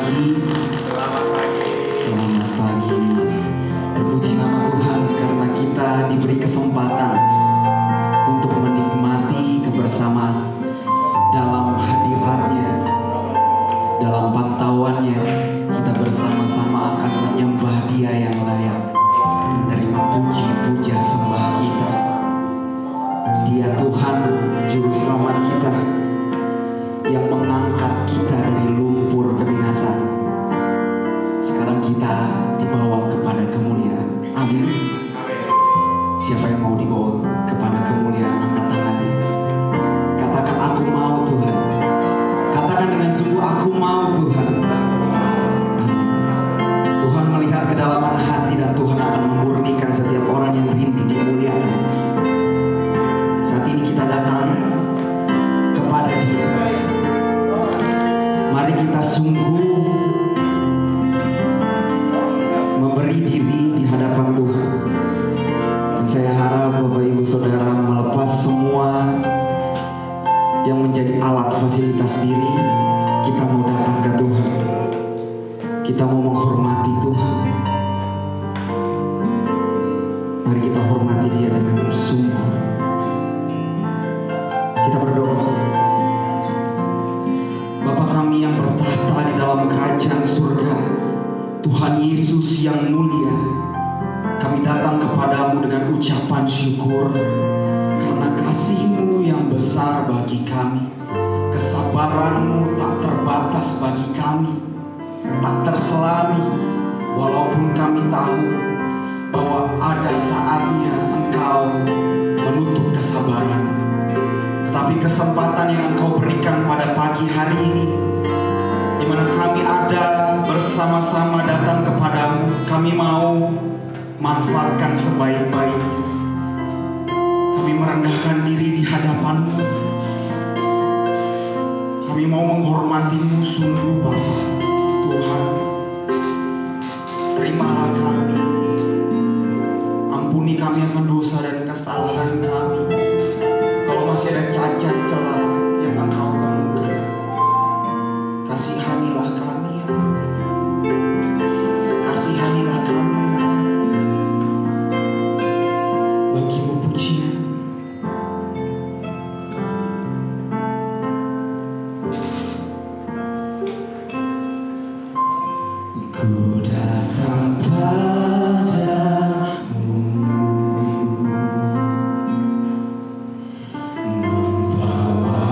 pagi. Selamat pagi. Selamat pagi. Terpuji nama Tuhan karena kita diberi kesempatan untuk menikmati kebersamaan dalam hadiratnya, dalam pantauannya. Kita bersama-sama akan menyembah Dia yang layak menerima puji-puja sembah kita. Dia Tuhan Juru Selamat kita yang mengangkat kita dari lumpur kebinasaan. Sekarang kita dibawa kepada kemuliaan. Amin. Siapa yang mau dibawa kepada kemuliaan, angkat tangannya. Katakan, aku mau Tuhan. Katakan dengan sungguh, aku mau Tuhan. Amin. Tuhan melihat kedalaman hati dan Tuhan akan memurnikan setiap orang yang rindu dimuliakan. Saat ini kita datang kepada Dia. Mari kita sungguh memberi diri di hadapan Tuhan. Dan saya harap Bapak Ibu Saudara melepas semua yang menjadi alat fasilitas diri. Kita mau datang ke Tuhan. Kita mau menghormati Tuhan. Mari kita hormati Dia dengan sungguh. Kita berdoa. Bapa kami yang bertahta di dalam kerajaan surga, Tuhan Yesus yang mulia, kami datang kepadamu dengan ucapan syukur karena kasih-Mu yang besar bagi kami. Kesabaran-Mu tak terbatas bagi kami, tak terselami, walaupun kami tahu bahwa ada saatnya Engkau menutup kesabaran. Tapi kesempatan yang Engkau berikan pada pagi hari ini, di mana kami ada bersama-sama datang kepadamu, kami mau manfaatkan sebaik-baiknya. Kami merendahkan diri di hadapan-Mu. Kami mau menghormati-Mu sungguh Bapa. Tuhan, terimalah kami. Ampuni kami akan dosa dan kesalahan kami. Kalau masih ada cacat celah yang Engkau temukan, kasihanilah kami ya. Kasihanilah kami ya. Bagi-Mu pujian. Ku datang padamu, membawa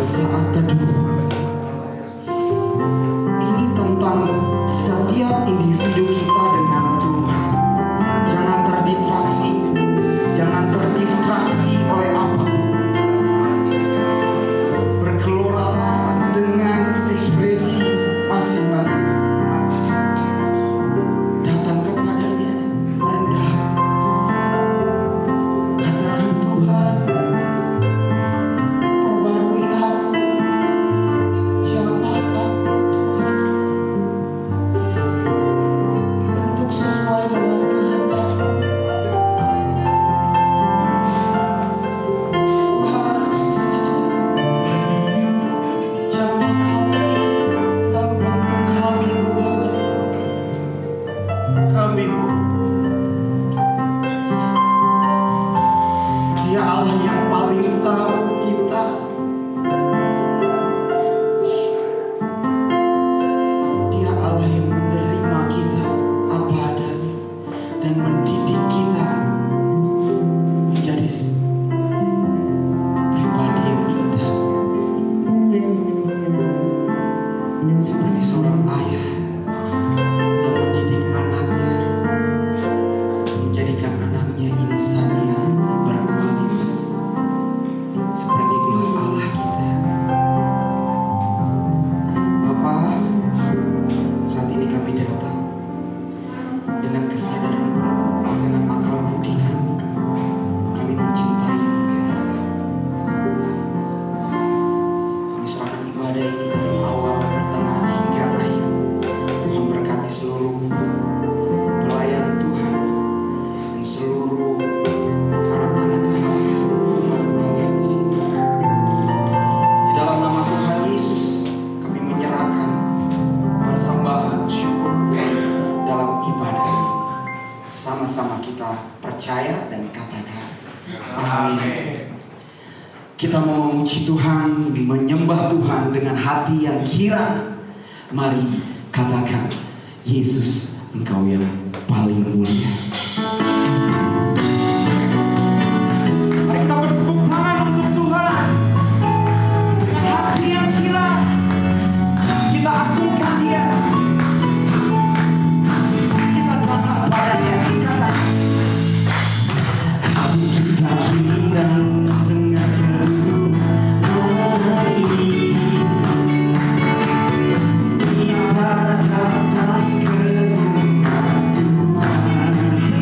saat teduh. Ini tentang setiap individu kita dengan Tuhan. Jangan terdistraksi, jangan terdistraksi oleh apa. Bergeloralah dengan ekspresi masing-masing. Datang kepadanya merendah. Katakan, Tuhan, perbarui aku, jamah aku, Tuhan, bentuk sesuai dengan kehendak-Mu. Tuhan, jamah kami, lalu bentuk kami, Tuhan. Kami Dia Allah yang paling tahu kita. Dia Allah yang menerima kita apa adanya dan mendidik kita menjadi pribadi yang indah. Seperti seorang ayah yang mendidik anaknya, menjadikan anaknya insan yang berkualitas. Seperti itulah Allah kita. Bapa, saat ini kami datang dengan kesadaran penuh, dengan akal budi kami. Kami mencintai-Mu, ya Allah. Kami serahkan ibadah ini dari awal, pertengahan hingga akhir. Tuhan berkati seluruh pelayan Tuhan dan seluruh anak-anak Allah, umat Allah di sini. Di dalam nama Tuhan Yesus, kami menyerahkan persembahan syukur dalam ibadah ini. Sama-sama kita percaya dan katakan amin. Kita mau memuji Tuhan, menyembah Tuhan dengan hati yang kirang. Mari katakan, Yesus, Engkau yang paling mulia. Mari kita bertepuk tangan untuk Tuhan dengan hati yang kirang. Kita agungkan Dia. Kita datang kepadanya. Katakan, hati kita kirang dengan seluruh hati. Kita datang ke rumah Tuhan.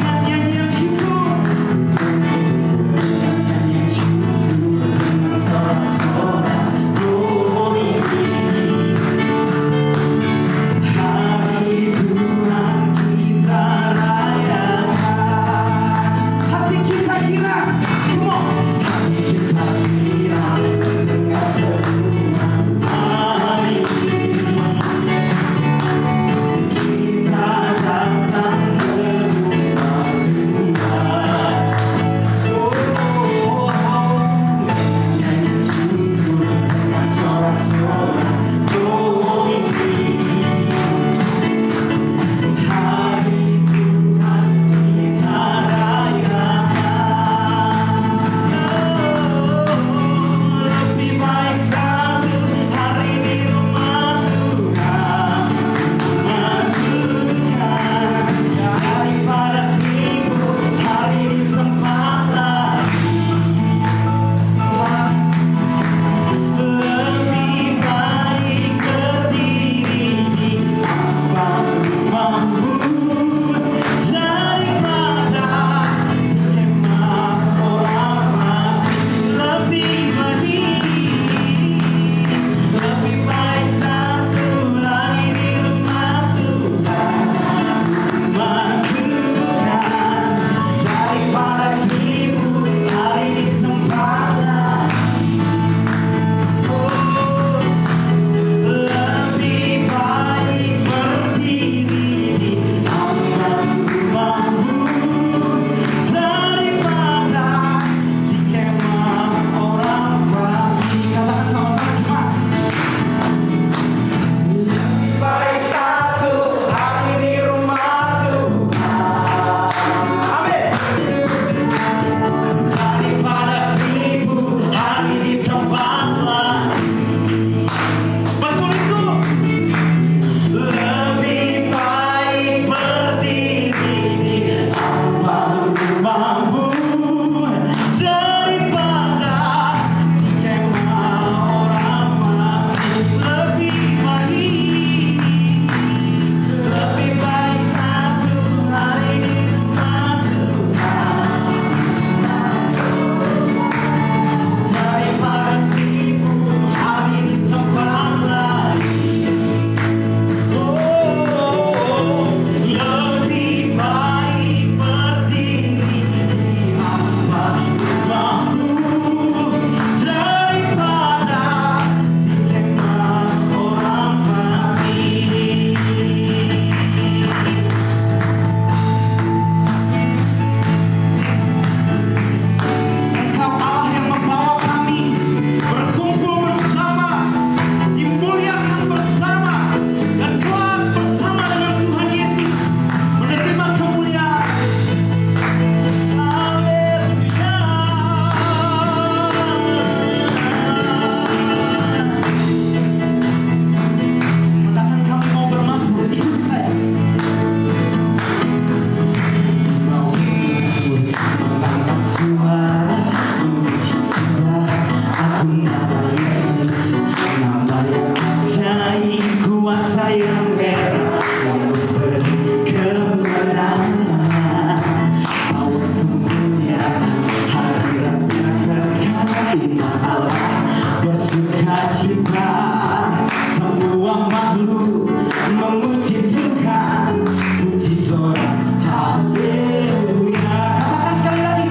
sukacita, semua makhluk memuji Tuhan, puji sorak haleluya. Katakan sekali lagi,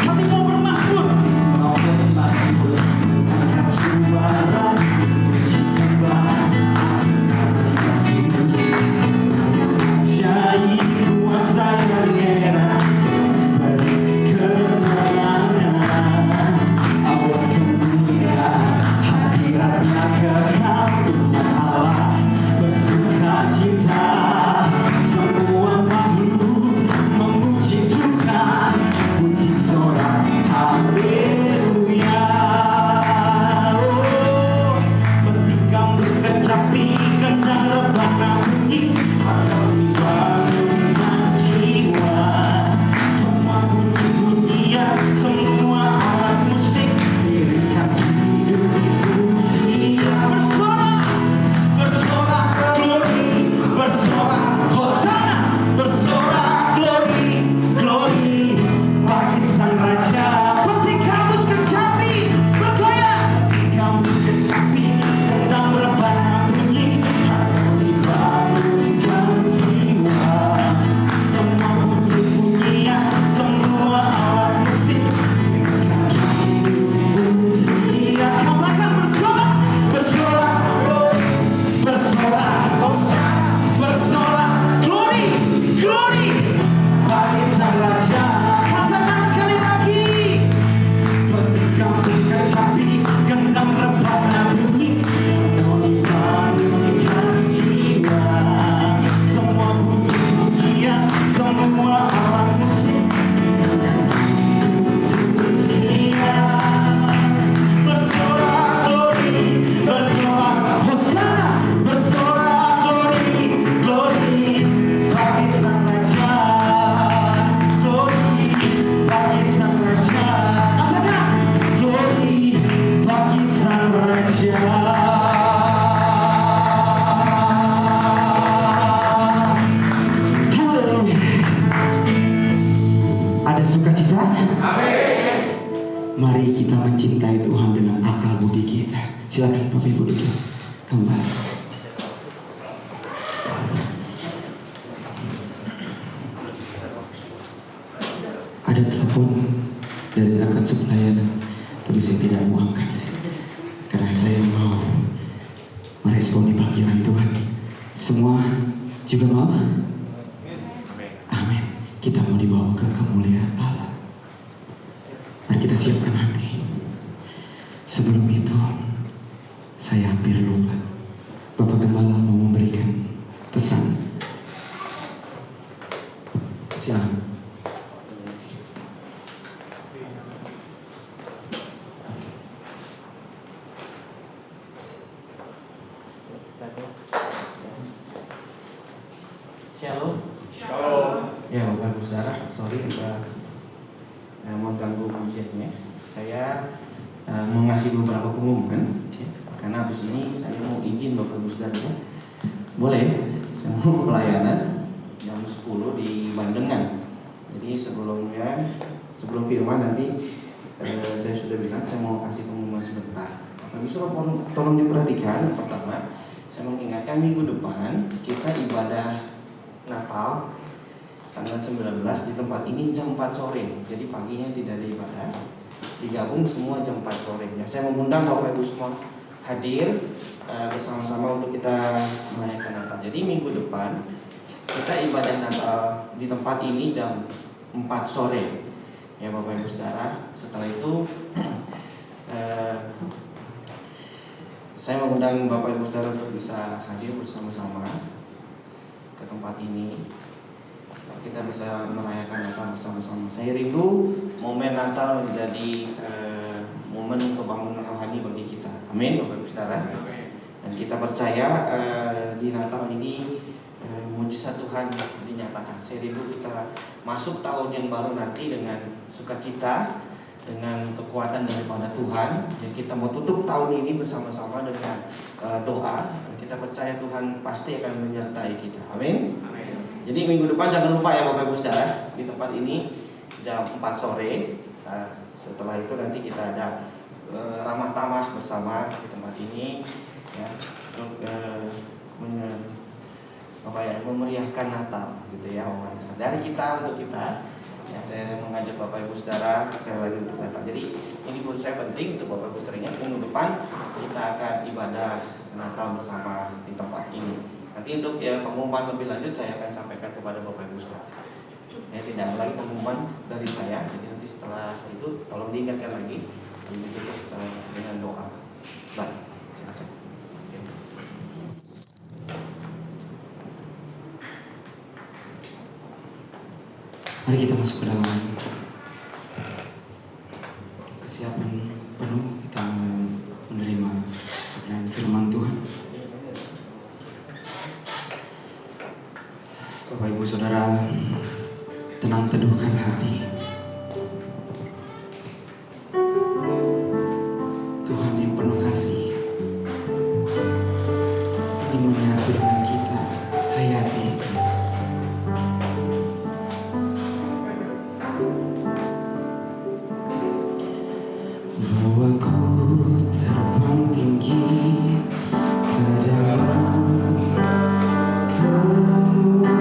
kami mau bermazmur, angkat suara puji sembah Yesus. Jai kuasa yang heran beri kemenangan, awal kemuliaan hadiratnya kekal, umat Allah bersuka cita, semua makhluk memuji Tuhan, puji sorak haleluya. Oh, bertikam kecapi kendang rebana bunyi, harmoni bangunan jiwa, semua bunyi-bunyian, semua alat musik, lirikan hidup pujian, bersorak, bersorak glory, bersorak hosana, bersorak glory, glory bagi sang raja. Bertikam kecapi bergoyang, bertikam kecapi kendang rebana bunyi, harmoni bangunkan jiwa, semua bunyi-bunyian, semua alat musik, lirikan hidup pujian. Kamu akan bersorak, bersorak glory, bersorak bersorak glory, glory bagi sang raja. Katakan sekali lagi, ketika musik sapi gendang rebana bunyi, harmoni bangunkan jiwa, semua bunyi-bunyian, semua alat musik, pujian, bersorak glory, bersorak hosana, bersorak glory, glory bagi sang raja, glory bagi sang raja. Katakan glory bagi sang raja. Haleluya. Ada sukacita? Amin. Mari kita mencintai Tuhan dengan akal budi kita. Silakan Bapak Ibu duduk kembali. Ada telepon dari rekan sepelayanan, tapi saya tidak mau angkat karena saya mau meresponi panggilan Tuhan. Semua juga mau? Amin. Kita mau dibawa ke kemuliaan Allah. Mari kita siapkan hati. Sebelum itu, saya hampir lupa. Bapak Gembala mau memberikan pesan. Silakan. Shalom. Shalom. Ya Bapak Ibu Saudara, sorry mau ganggu pujiannya. Saya mau ngasih beberapa pengumuman ya, karena habis ini saya mau izin Bapak Ibu Saudara ya. Boleh, saya mau pelayanan jam 10 di Bandengan. Jadi sebelum firman nanti saya sudah bilang saya mau kasih pengumuman sebentar. Bapak Ibu Saudara tolong diperhatikan. Yang pertama, saya mengingatkan minggu depan kita ibadah Natal tanggal 19 di tempat ini jam 4 sore. Jadi paginya tidak ada ibadah, digabung semua jam 4 sore. Ya, saya mengundang Bapak Ibu semua hadir bersama-sama untuk kita merayakan Natal. Jadi minggu depan kita ibadah Natal di tempat ini jam 4 sore. Ya Bapak Ibu Saudara, setelah itu saya mengundang Bapak Ibu Saudara untuk bisa hadir bersama-sama ke tempat ini. Kita bisa merayakan Natal bersama-sama. Saya rindu momen Natal menjadi momen kebangunan rohani bagi kita. Amin Bapak Ibu Saudara. Dan kita percaya di Natal ini mujizat Tuhan dinyatakan. Saya rindu kita masuk tahun yang baru nanti dengan sukacita, dengan kekuatan daripada Tuhan. Dan kita mau tutup tahun ini bersama-sama dengan doa. Dan kita percaya Tuhan pasti akan menyertai kita. Amin. Jadi minggu depan jangan lupa ya Bapak Ibu Saudara, di tempat ini jam 4 sore. Setelah itu nanti kita ada ramah tamah bersama di tempat ini ya untuk memeriahkan Natal gitu ya, dari kita untuk kita. Ya, saya mengajak Bapak Ibu Saudara sekali lagi untuk datang. Jadi ini menurut saya penting untuk Bapak Ibu Saudara. Minggu depan kita akan ibadah Natal bersama di tempat ini. Nanti untuk ya pengumuman lebih lanjut saya akan sampaikan kepada Bapak Ibu Saudara. Ya, tidak ada lagi pengumuman dari saya. Jadi nanti setelah itu tolong diingatkan lagi. Ditutup dengan doa. Baik, silakan. Mari kita masuk ke dalam kesiapan penuh kita menerima kebenaran firman Tuhan. Bapak Ibu Saudara, tenang teduhkan hati. Tuhan yang penuh kasih ingin menyatu dengan kita. Hayati. Bawa ku terbang tinggi ke dalam kemuliaan-Mu.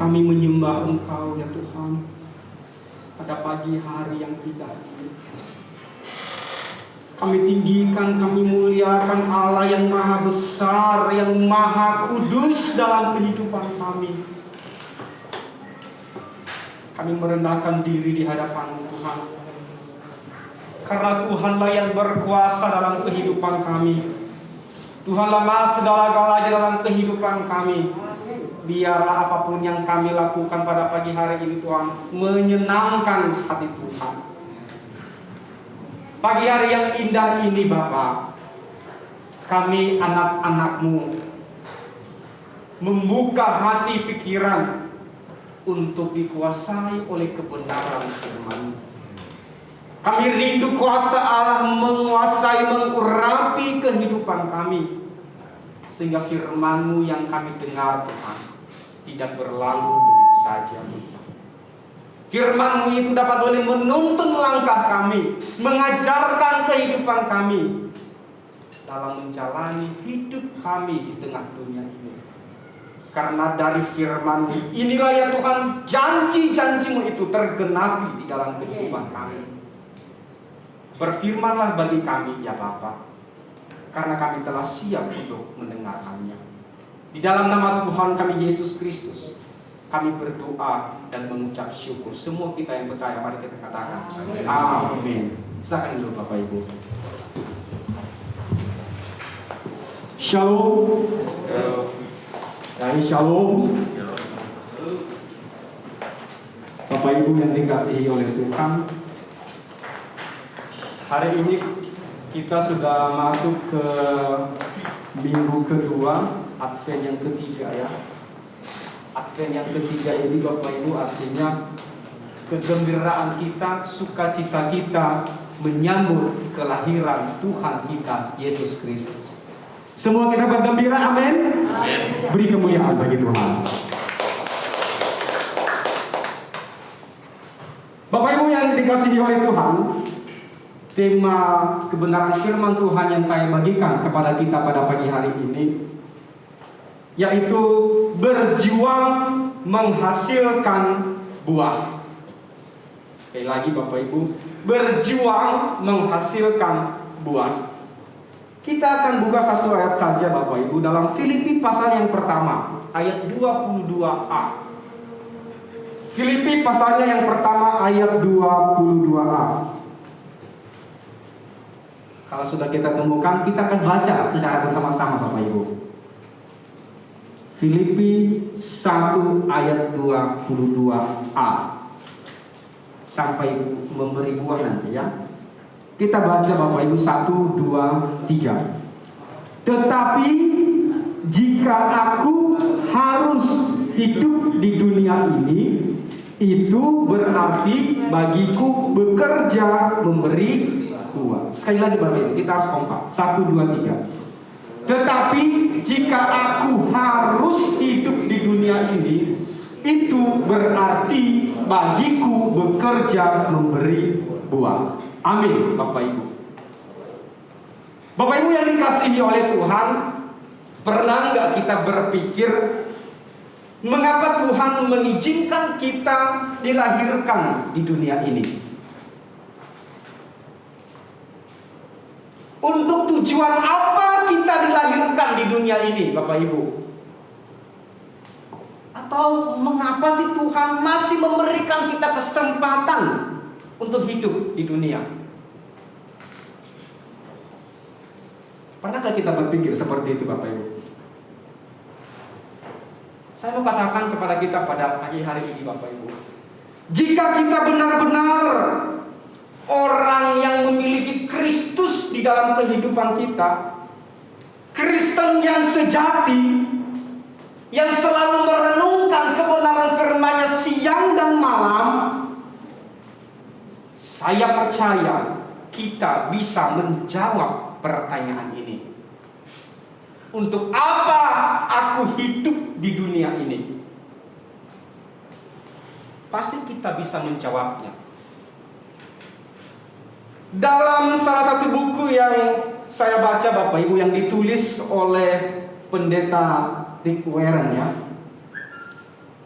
Kami menyembah Engkau ya Tuhan pada pagi hari yang indah ini. Kami tinggikan, kami muliakan Allah yang maha besar, yang maha kudus dalam kehidupan kami. Kami merendahkan diri di hadapan Tuhan, karena Tuhanlah yang berkuasa dalam kehidupan kami. Tuhanlah maha segala-galanya dalam kehidupan kami. Biarlah apapun yang kami lakukan pada pagi hari ini Tuhan menyenangkan hati Tuhan. Pagi hari yang indah ini Bapa, kami anak-anak-Mu membuka hati pikiran untuk dikuasai oleh kebenaran firman. Kami rindu kuasa Allah menguasai, mengurapi kehidupan kami, sehingga firman-Mu yang kami dengar Tuhan tidak berlalu begitu saja. Firman-Mu itu dapat boleh menuntun langkah kami, mengajarkan kehidupan kami dalam menjalani hidup kami di tengah dunia ini. Karena dari firman-Mu inilah ya Tuhan, janji-janji-Mu itu tergenapi di dalam kehidupan kami. Berfirmanlah bagi kami ya Bapa, karena kami telah siap untuk mendengarkannya. Di dalam nama Tuhan kami Yesus Kristus, kami berdoa dan mengucap syukur. Semua kita yang percaya, mari kita katakan amin. Silakan dulu Bapak Ibu. Shalom. Dari shalom. Bapak Ibu yang dikasihi oleh Tuhan, hari ini kita sudah masuk ke minggu kedua, Advent yang ketiga ya. Advent yang ketiga ini Bapak Ibu artinya kegembiraan kita, sukacita kita menyambut kelahiran Tuhan kita Yesus Kristus. Semua kita bergembira, amin. Amin. Beri kemuliaan bagi Tuhan. Bapak Ibu yang dikasihi oleh Tuhan, tema kebenaran firman Tuhan yang saya bagikan kepada kita pada pagi hari ini yaitu berjuang menghasilkan buah. Sekali lagi Bapak Ibu, berjuang menghasilkan buah. Kita akan buka satu ayat saja Bapak Ibu dalam Filipi pasal yang pertama, ayat 22a. Filipi pasalnya yang pertama ayat 22a. Kalau sudah kita temukan, kita akan baca secara bersama-sama Bapak Ibu. Filipi 1 ayat 22a sampai memberi buah nanti ya. Kita baca Bapak Ibu 1, 2, 3. Tetapi jika aku harus hidup di dunia ini, itu berarti bagiku bekerja memberi buah. Sekali lagi Bapak Ibu, kita harus kompak. 1, 2, 3. Tetapi jika aku harus hidup di dunia ini, itu berarti bagiku bekerja memberi buah. Amin Bapak Ibu. Bapak Ibu yang dikasihi oleh Tuhan, pernah nggak kita berpikir mengapa Tuhan mengizinkan kita dilahirkan di dunia ini? Untuk tujuan apa kita dilahirkan di dunia ini, Bapak Ibu? Atau mengapa sih Tuhan masih memberikan kita kesempatan untuk hidup di dunia? Pernahkah kita berpikir seperti itu Bapak Ibu? Saya mau katakan kepada kita pada pagi hari ini Bapak Ibu, jika kita benar-benar orang yang memiliki Kristus di dalam kehidupan kita, Kristen yang sejati, yang selalu merenungkan kebenaran firman-Nya siang dan malam, saya percaya kita bisa menjawab pertanyaan ini. Untuk apa aku hidup di dunia ini? Pasti kita bisa menjawabnya. Dalam salah satu buku yang saya baca Bapak Ibu, yang ditulis oleh pendeta Rick Warren ya.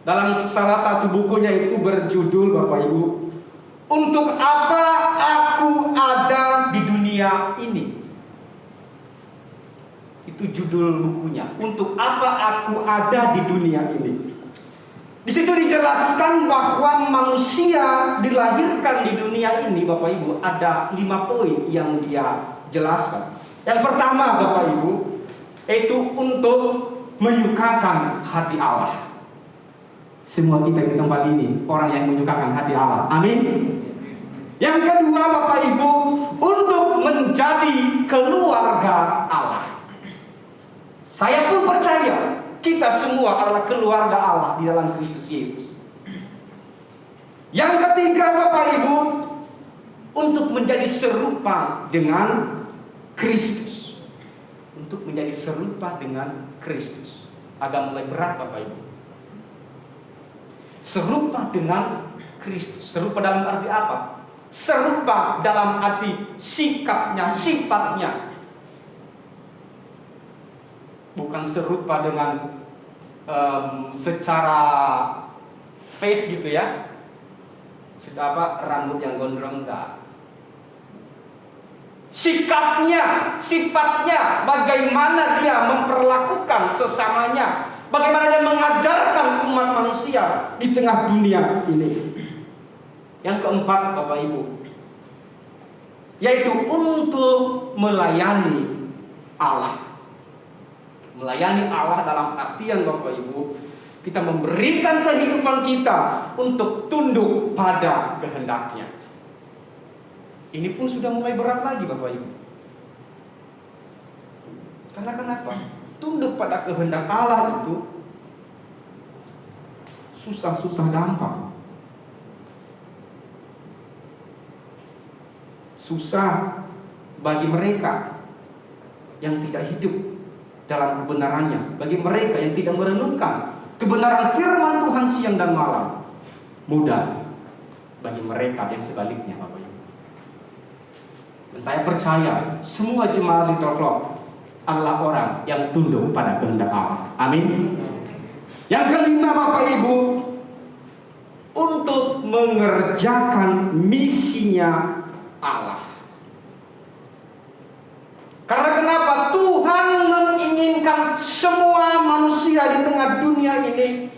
Dalam salah satu bukunya itu berjudul, Bapak Ibu, Untuk Apa Aku Ada di Dunia Ini. Itu judul bukunya, Untuk Apa Aku Ada di Dunia Ini. Di situ dijelaskan bahwa manusia dilahirkan di dunia ini, Bapak Ibu, ada 5 poin yang dia jelaskan. Yang pertama, Bapak Ibu, itu untuk menyukakan hati Allah. Semua kita di tempat ini orang yang menyukakan hati Allah. Amin. Yang kedua, Bapak Ibu, untuk menjadi keluarga Allah. Saya pun percaya kita semua adalah keluarga Allah di dalam Kristus Yesus. Yang ketiga, Bapak Ibu, untuk menjadi serupa dengan Kristus. Untuk menjadi serupa dengan Kristus. Agak mulai berat, Bapak Ibu. Serupa dengan Kristus. Serupa dalam arti apa? Serupa dalam arti sikapnya, sifatnya. Bukan serupa dengan secara face gitu ya. Secara rambut yang gondrong, enggak. Sikapnya, sifatnya, bagaimana dia memperlakukan sesamanya, bagaimana dia mengajarkan umat manusia di tengah dunia ini. Yang keempat, Bapak Ibu, yaitu untuk melayani Allah. Melayani Allah dalam artian, Bapak Ibu, kita memberikan kehidupan kita untuk tunduk pada kehendaknya. Ini pun sudah mulai berat lagi, Bapak Ibu. Karena kenapa? Tunduk pada kehendak Allah itu susah-susah gampang. Susah bagi mereka yang tidak hidup dalam kebenarannya, bagi mereka yang tidak merenungkan kebenaran firman Tuhan siang dan malam. Mudah bagi mereka yang sebaliknya, Bapak Ibu. Dan saya percaya semua jemaat Little Flock adalah orang yang tunduk pada kehendak Allah. Amin. Yang kelima, Bapak Ibu, untuk mengerjakan misinya Allah. Karena kenapa? Tuhan menginginkan semua manusia di tengah dunia ini,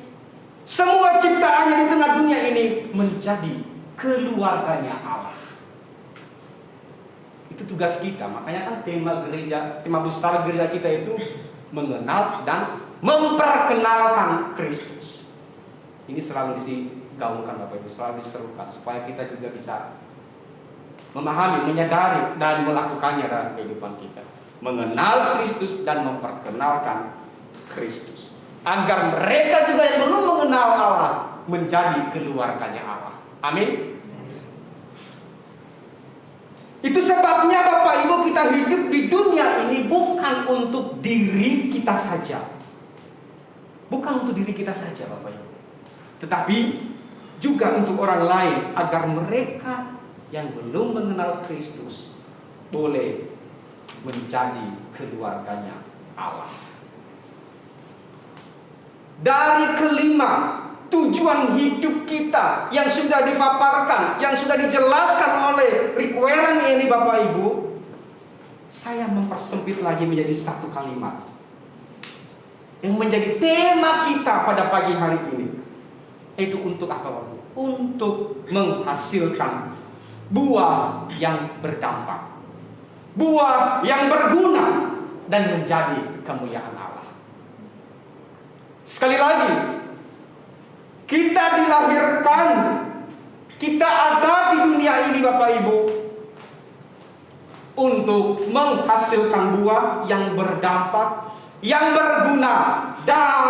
semua ciptaannya di tengah dunia ini menjadi keluarganya Allah. Itu tugas kita. Makanya kan tema gereja, tema besar gereja kita itu mengenal dan memperkenalkan Kristus. Ini selalu digaungkan, Bapak Ibu, selalu diserukan supaya kita juga bisa memahami, menyadari dan melakukannya dalam kehidupan kita. Mengenal Kristus dan memperkenalkan Kristus, agar mereka juga yang belum mengenal Allah menjadi keluarganya Allah. Amin. Itu sebabnya, Bapak Ibu, kita hidup di dunia ini bukan untuk diri kita saja. Bukan untuk diri kita saja, Bapak Ibu, tetapi juga untuk orang lain, agar mereka yang belum mengenal Kristus boleh menjadi keluarganya Allah. Dari kelima tujuan hidup kita yang sudah dipaparkan, yang sudah dijelaskan oleh Rick Warren ini, Bapak Ibu, saya mempersempit lagi menjadi satu kalimat yang menjadi tema kita pada pagi hari ini. Itu untuk apa, Bapak? Untuk menghasilkan buah yang berdampak, buah yang berguna dan menjadi kemuliaan Allah. Sekali lagi, kita dilahirkan, kita ada di dunia ini, Bapak Ibu, untuk menghasilkan buah yang berdampak, yang berguna dan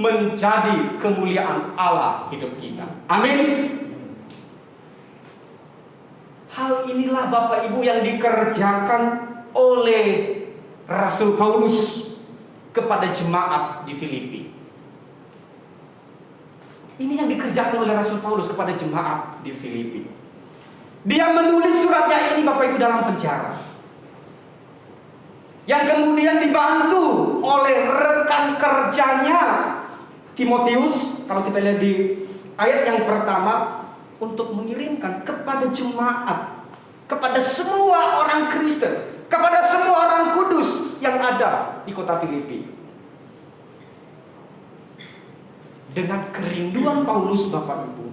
menjadi kemuliaan Allah hidup kita. Amin. Hal inilah, Bapak Ibu, yang dikerjakan oleh Rasul Paulus kepada jemaat di Filipi. Ini yang dikerjakan oleh Rasul Paulus kepada jemaat di Filipi. Dia menulis suratnya ini, Bapak Ibu, dalam penjara, yang kemudian dibantu oleh rekan kerjanya Timotius, kalau kita lihat di ayat yang pertama, untuk mengirimkan kepada jemaat, kepada semua orang Kristen, kepada semua orang kudus yang ada di kota Filipi. Dengan kerinduan Paulus, Bapak Ibu,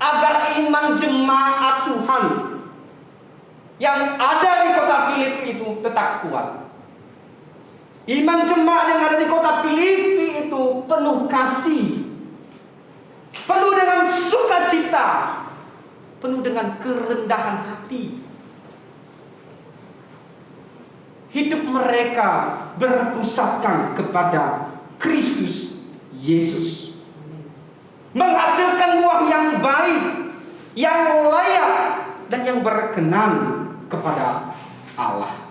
agar iman jemaat Tuhan yang ada di kota Filipi itu tetap kuat. Iman jemaat yang ada di kota Filipi itu penuh kasih, penuh dengan sukacita, penuh dengan kerendahan hati. Hidup mereka berpusatkan kepada Kristus Yesus, menghasilkan buah yang baik, yang layak, dan yang berkenan kepada Allah.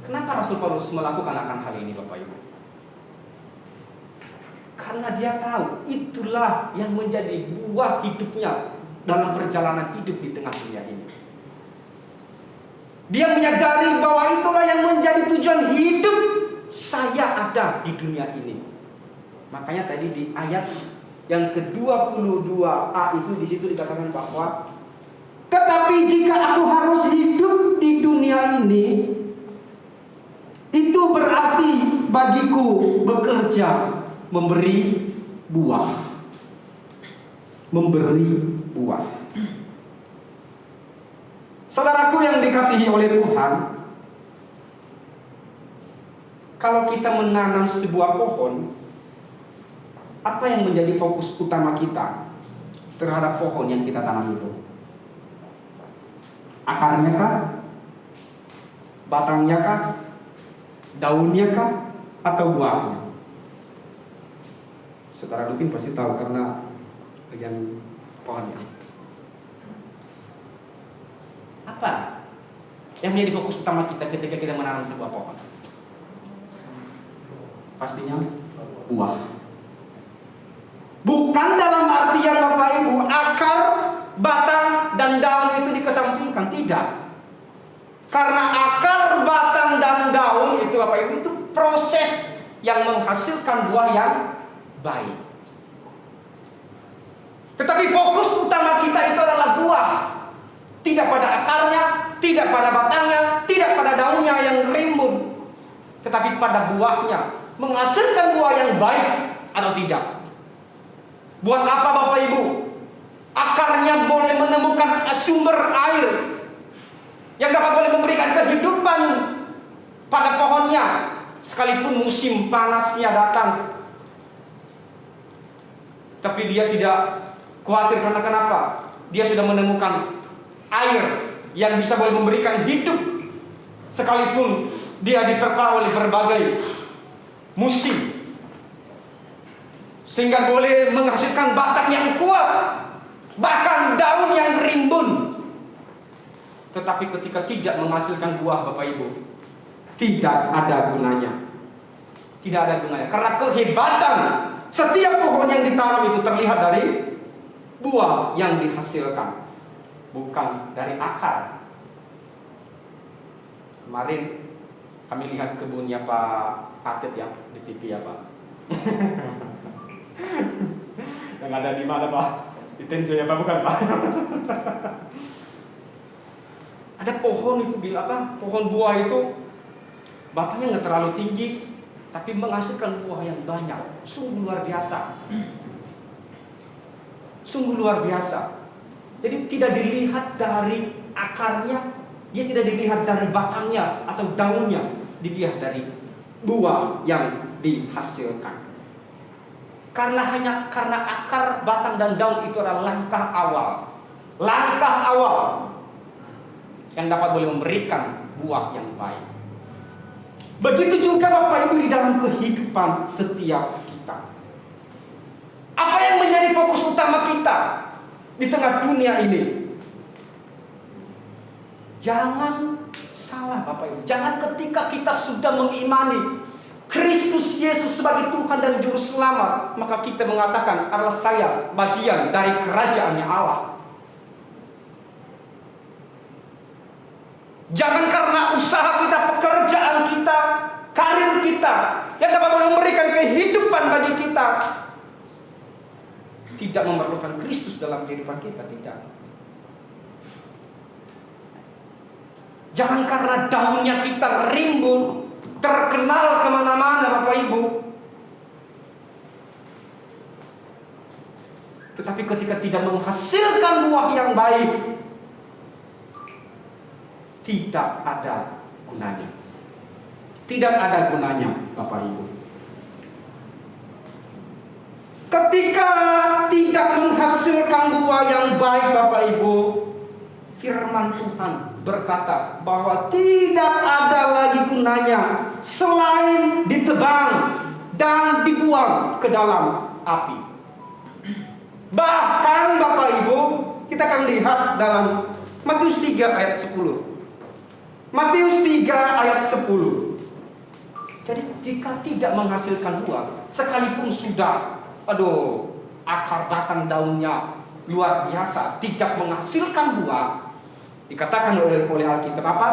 Kenapa Rasul Paulus melakukan akan hal ini, Bapak Ibu? Karena dia tahu itulah yang menjadi buah hidupnya dalam perjalanan hidup di tengah dunia ini. Dia menyadari bahwa itulah yang menjadi tujuan hidup saya ada di dunia ini. Makanya tadi di ayat yang ke-22a itu di situ dikatakan bahwa tetapi jika aku harus hidup di dunia ini, itu berarti bagiku bekerja, memberi buah. Memberi buah. Saudaraku yang dikasihi oleh Tuhan, kalau kita menanam sebuah pohon, apa yang menjadi fokus utama kita terhadap pohon yang kita tanam itu? Akarnya kah? Batangnya kah? Daunnya kah? Atau buahnya? Saudara Lupin pasti tahu karena bagian pohonnya. Apa yang menjadi fokus utama kita ketika kita menanam sebuah pohon? Pastinya buah. Bukan dalam artian Bapak Ibu akar, batang, dan daun itu dikesampingkan, tidak. Karena akar, batang, dan daun itu Bapak Ibu itu proses yang menghasilkan buah yang baik. Tetapi fokus utama kita itu adalah buah. Tidak pada akarnya, tidak pada batangnya, tidak pada daunnya yang rimbun, tetapi pada buahnya. Menghasilkan buah yang baik atau tidak. Buat apa Bapak Ibu? Akarnya boleh menemukan sumber air yang dapat boleh memberikan kehidupan pada pohonnya, sekalipun musim panasnya datang. Tapi dia tidak khawatir karena kenapa? Dia sudah menemukan air yang bisa boleh memberikan hidup, sekalipun dia diterpa oleh berbagai musim, sehingga boleh menghasilkan batang yang kuat, bahkan daun yang rimbun. Tetapi ketika tidak menghasilkan buah Bapak Ibu, tidak ada gunanya. Tidak ada gunanya. Karena kehebatan setiap pohon yang ditanam itu terlihat dari buah yang dihasilkan, bukan dari akar. Kemarin kami lihat kebunnya Pak Atit ya di TV ya Pak. Yang ada di mana Pak? Di Tenjo ya Pak, bukan Pak? Ada pohon itu pohon buah itu batangnya nggak terlalu tinggi, tapi menghasilkan buah yang banyak. Sungguh luar biasa. Sungguh luar biasa. Jadi tidak dilihat dari akarnya, dia tidak dilihat dari batangnya atau daunnya, dilihat dari buah yang dihasilkan. Karena akar, batang, dan daun itu adalah langkah awal. Langkah awal yang dapat boleh memberikan buah yang baik. Begitu juga Bapak Ibu di dalam kehidupan setiap kita. Apa yang menjadi fokus utama kita di tengah dunia ini? Jangan salah Bapak Ibu. Jangan ketika kita sudah mengimani Kristus Yesus sebagai Tuhan dan Juru Selamat, maka kita mengatakan adalah saya bagian dari kerajaannya Allah. Jangan karena usaha kita, pekerjaan kita, karir kita yang dapat memberikan kehidupan bagi kita, tidak memerlukan Kristus dalam kehidupan kita, tidak. Jangan karena daunnya kita rimbun, terkenal kemana-mana Bapak Ibu, tetapi ketika tidak menghasilkan buah yang baik, tidak ada gunanya. Tidak ada gunanya Bapak Ibu. Ketika tidak menghasilkan buah yang baik Bapak Ibu, firman Tuhan berkata bahwa tidak ada lagi gunanya selain ditebang dan dibuang ke dalam api. Bahkan Bapak Ibu, kita akan lihat dalam Matius 3 ayat 10. Matius 3 ayat 10. Jadi jika tidak menghasilkan buah, sekalipun sudah akar batang daunnya luar biasa, tidak menghasilkan buah, dikatakan oleh Alkitab apa?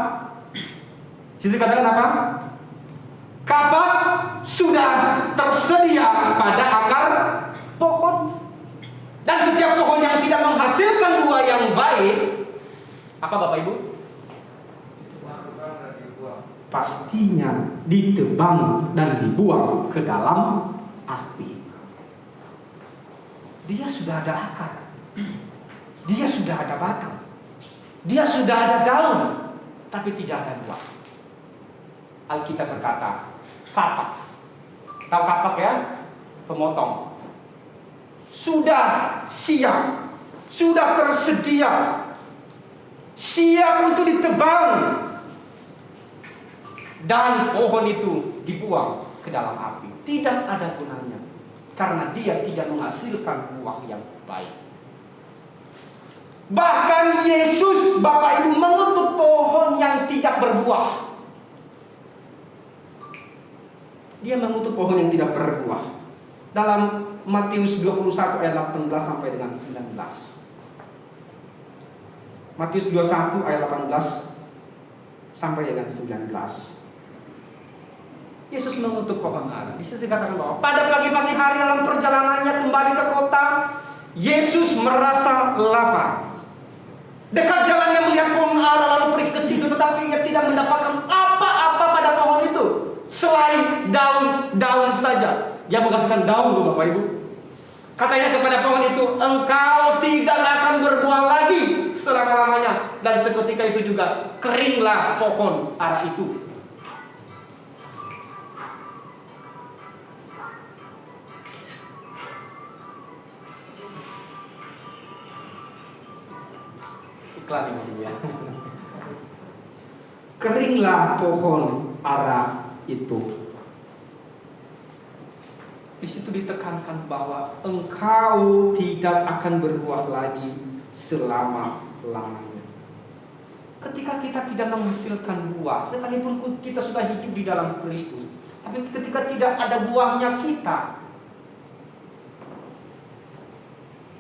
Situ dikatakan apa? Kapak sudah tersedia pada akar pohon. Dan setiap pohon yang tidak menghasilkan buah yang baik, apa Bapak Ibu? Pastinya ditebang dan dibuang ke dalam api. Dia sudah ada akar, dia sudah ada batang, dia sudah ada daun, tapi tidak ada buah. Alkitab berkata, kapak, tahu kapak ya? Pemotong, sudah siap, sudah tersedia, siap untuk ditebang, dan pohon itu dibuang ke dalam api. Tidak ada gunanya, karena dia tidak menghasilkan buah yang baik. Bahkan Yesus Bapak Ibu mengutuk pohon yang tidak berbuah. Dia mengutuk pohon yang tidak berbuah. Dalam Matius 21 ayat 18 sampai dengan 19. Matius 21 ayat 18 sampai dengan 19. Yesus mengutuk pohon ara. Di situ dikatakan bahwa pada pagi-pagi hari dalam perjalanannya kembali ke kota, Yesus merasa lapar. Dekat jalannya melihat pohon ara lalu pergi ke situ, tetapi ia tidak mendapatkan apa-apa pada pohon itu selain daun-daun saja. Dia menghasilkan daun loh Bapak Ibu. Katanya kepada pohon itu, engkau tidak akan berbuah lagi selama-lamanya. Dan seketika itu juga keringlah pohon ara itu. Iklan ini ya. Keringlah pohon ara itu. Di situ ditekankan bahwa engkau tidak akan berbuah lagi selama-lamanya. Ketika kita tidak menghasilkan buah, sekalipun kita sudah hidup di dalam Kristus, tapi ketika tidak ada buahnya kita,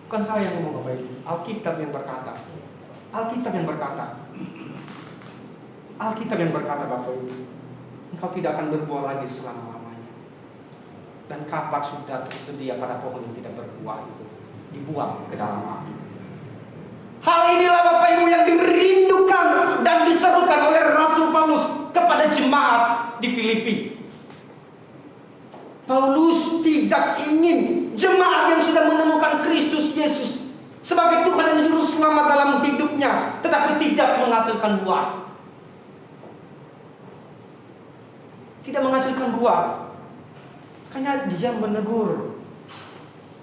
bukan saya yang ngomong Bapak Ibu, Alkitab yang berkata. Alkitab yang berkata. Alkitab yang berkata Bapak Ibu, engkau tidak akan berbuah lagi selama-lamanya. Dan kapak sudah tersedia pada pohon yang tidak berbuah itu, dibuang ke dalam api. Hal inilah Bapak Ibu yang dirindukan dan diserukan oleh Rasul Paulus kepada jemaat di Filipi. Paulus tidak ingin jemaat yang sudah menemukan Kristus Yesus sebagai Tuhan dan Juru Selamat dalam hidupnya, tetapi tidak menghasilkan buah. Tidak menghasilkan buah. Hanya dia menegur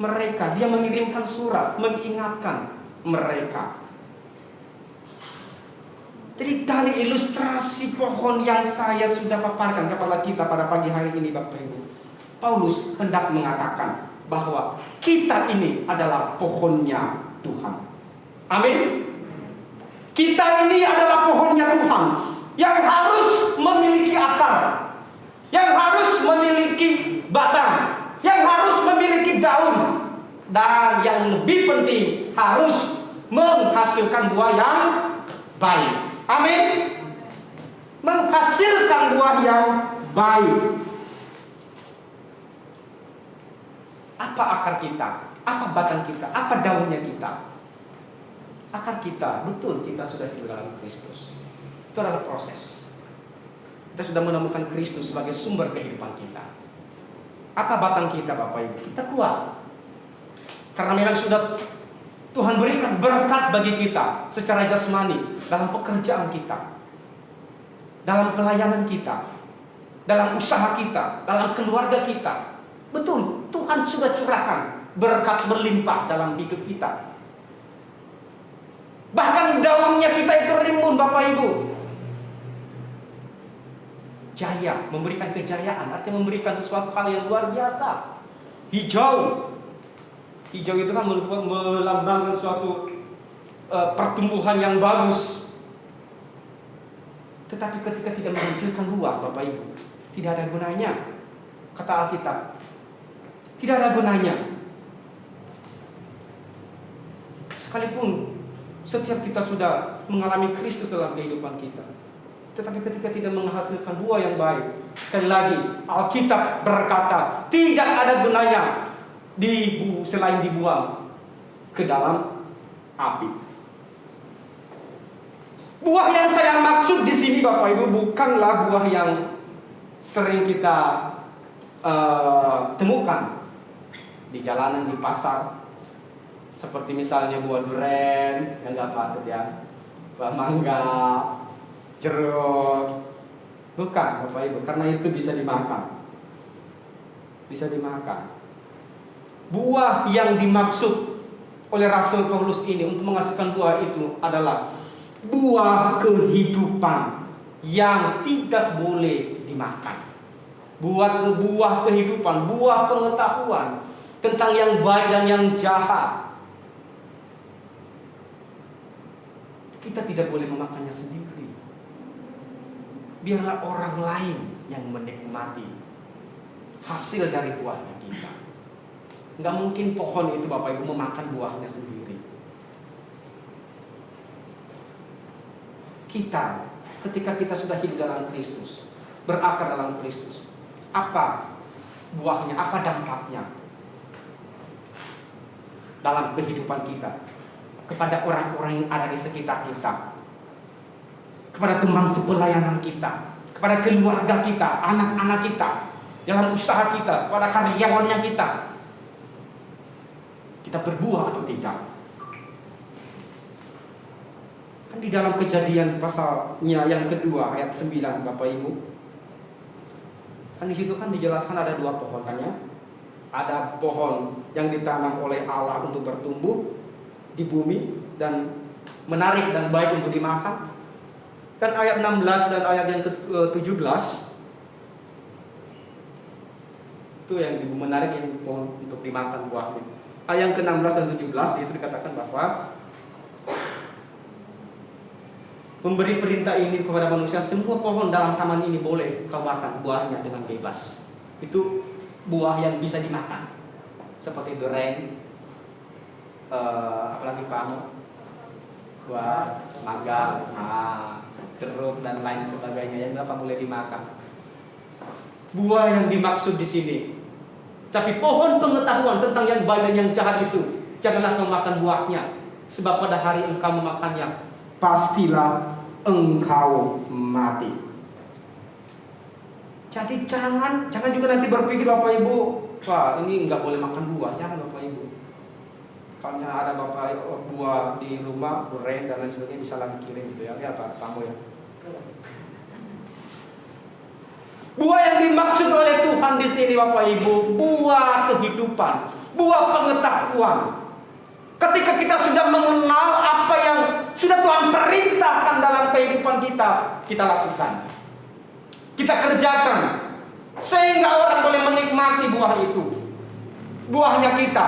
mereka, dia mengirimkan surat mengingatkan mereka. Jadi dari ilustrasi pohon yang saya sudah paparkan kepada kita pada pagi hari ini Bapak Ibu, Paulus hendak mengatakan bahwa kita ini adalah pohonnya Tuhan. Amin. Kita ini adalah pohonnya Tuhan yang harus memiliki akar, yang harus memiliki batang, yang harus memiliki daun, dan yang lebih penting harus menghasilkan buah yang baik. Amin. Menghasilkan buah yang baik. Apa akar kita? Apa batang kita? Apa daunnya kita? Akar kita, betul kita sudah hidup dalam Kristus. Itu adalah proses. Kita sudah menemukan Kristus sebagai sumber kehidupan kita. Apa batang kita, Bapak Ibu? Kita kuat. Karena memang sudah Tuhan berikan berkat bagi kita secara jasmani dalam pekerjaan kita, dalam pelayanan kita, dalam usaha kita, dalam keluarga kita. Betul, Tuhan sudah curahkan berkat berlimpah dalam hidup kita. Bahkan daunnya kita itu rimbun, Bapak Ibu. Jaya, memberikan kejayaan, artinya memberikan sesuatu hal yang luar biasa. Hijau. Hijau itu kan melambangkan suatu pertumbuhan yang bagus. Tetapi ketika tidak menghasilkan buah, Bapak Ibu, tidak ada gunanya. Kata Alkitab, tidak ada gunanya. Sekalipun setiap kita sudah mengalami Kristus dalam kehidupan kita, tetapi ketika tidak menghasilkan buah yang baik, sekali lagi Alkitab berkata tidak ada gunanya selain dibuang ke dalam api. Buah yang saya maksud di sini, Bapak Ibu, bukanlah buah yang sering kita temukan di jalanan, di pasar, seperti misalnya buah durian yang nggak patut ya, buah mangga, jeruk. Bukan, Bapak Ibu, karena itu bisa dimakan. Bisa dimakan. Buah yang dimaksud oleh Rasul Paulus ini untuk menghasilkan buah itu adalah buah kehidupan yang tidak boleh dimakan. Buah kehidupan, buah pengetahuan tentang yang baik dan yang jahat. Kita tidak boleh memakannya sendiri. Biarlah orang lain yang menikmati hasil dari buahnya kita. Nggak mungkin pohon itu, Bapak Ibu, memakan buahnya sendiri. Kita, ketika kita sudah hidup dalam Kristus, berakar dalam Kristus, apa buahnya, apa dampaknya dalam kehidupan kita kepada orang-orang yang ada di sekitar kita, kepada teman sepelayanan kita, kepada keluarga kita, anak-anak kita, dalam usaha kita, kepada karyawannya kita. Kita berbuah atau tidak? Kan di dalam Kejadian pasalnya yang kedua ayat 9, Bapak Ibu, kan di situ kan dijelaskan ada dua pohon kan ya. Ada pohon yang ditanam oleh Allah untuk bertumbuh di bumi dan menarik dan baik untuk dimakan. Dan ayat 16 dan ayat yang ke-17 itu yang menarik, yang pohon untuk dimakan buahnya. Ayat ke-16 dan 17 itu dikatakan bahwa memberi perintah ini kepada manusia, semua pohon dalam taman ini boleh kau makan buahnya dengan bebas. Itu buah yang bisa dimakan, seperti durian, apalagi kamu, buah mangga, jeruk dan lain sebagainya yang dapat boleh dimakan. Buah yang dimaksud di sini. Tapi pohon pengetahuan tentang yang baik dan yang jahat itu, janganlah kau makan buahnya, sebab pada hari engkau memakannya, pastilah engkau mati. Jadi jangan juga nanti berpikir, Bapak Ibu, wah ini nggak boleh makan buah. Jangan, Bapak Ibu. Kalau ada Bapak buah di rumah, durian dan lain sebagainya, bisa lagi kirim gitu ya. Lihat Pak, kamu ya. Buah yang dimaksud oleh Tuhan di sini, Bapak Ibu, buah kehidupan, buah pengetahuan. Ketika kita sudah mengenal apa yang sudah Tuhan perintahkan dalam kehidupan kita, kita lakukan, kita kerjakan, sehingga orang boleh menikmati buah itu, buahnya kita.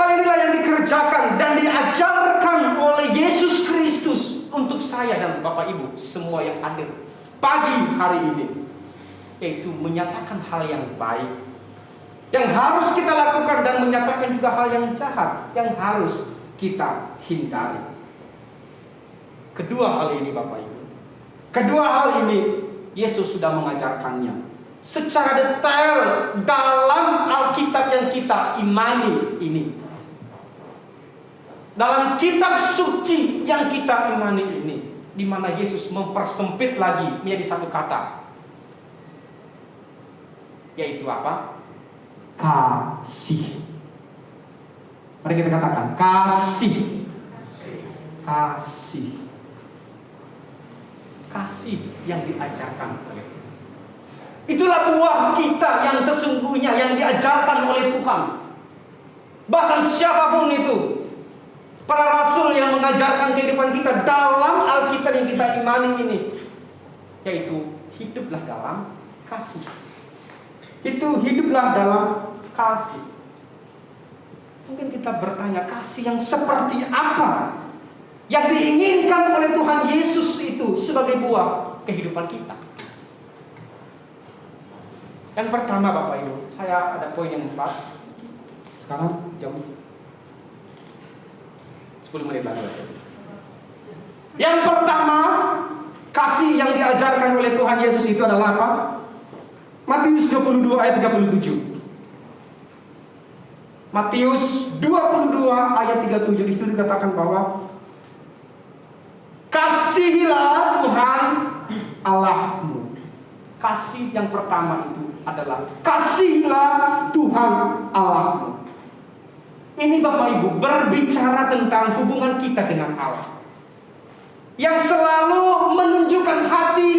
Hal inilah yang dikerjakan dan diajarkan oleh Yesus Kristus untuk saya dan Bapak Ibu semua yang hadir pagi hari ini, yaitu menyatakan hal yang baik yang harus kita lakukan dan menyatakan juga hal yang jahat yang harus kita hindari. Kedua hal ini, Bapak Ibu, kedua hal ini Yesus sudah mengajarkannya secara detail dalam Alkitab yang kita imani ini. Dalam kitab suci yang kita imani ini, di mana Yesus mempersempit lagi menjadi satu kata, yaitu apa? Kasih. Mari kita katakan kasih. Kasih. Kasih yang diajarkan oleh Tuhan. Itulah buah kita yang sesungguhnya yang diajarkan oleh Tuhan. Bahkan siapapun itu, para rasul yang mengajarkan kehidupan kita dalam Alkitab yang kita imani ini, yaitu hiduplah dalam kasih. Itu hiduplah dalam kasih. Mungkin kita bertanya, kasih yang seperti apa yang diinginkan oleh Tuhan Yesus itu sebagai buah kehidupan kita? Yang pertama Bapak Ibu, saya ada poin yang 4. Sekarang jam 10 menit lagi. Yang pertama, kasih yang diajarkan oleh Tuhan Yesus itu adalah apa? Matius 22 ayat 37. Matius 22 ayat 37 itu dikatakan bahwa kasihilah Tuhan Allahmu. Kasih yang pertama itu adalah kasihilah Tuhan Allahmu. Ini Bapak Ibu berbicara tentang hubungan kita dengan Allah, yang selalu menunjukkan hati,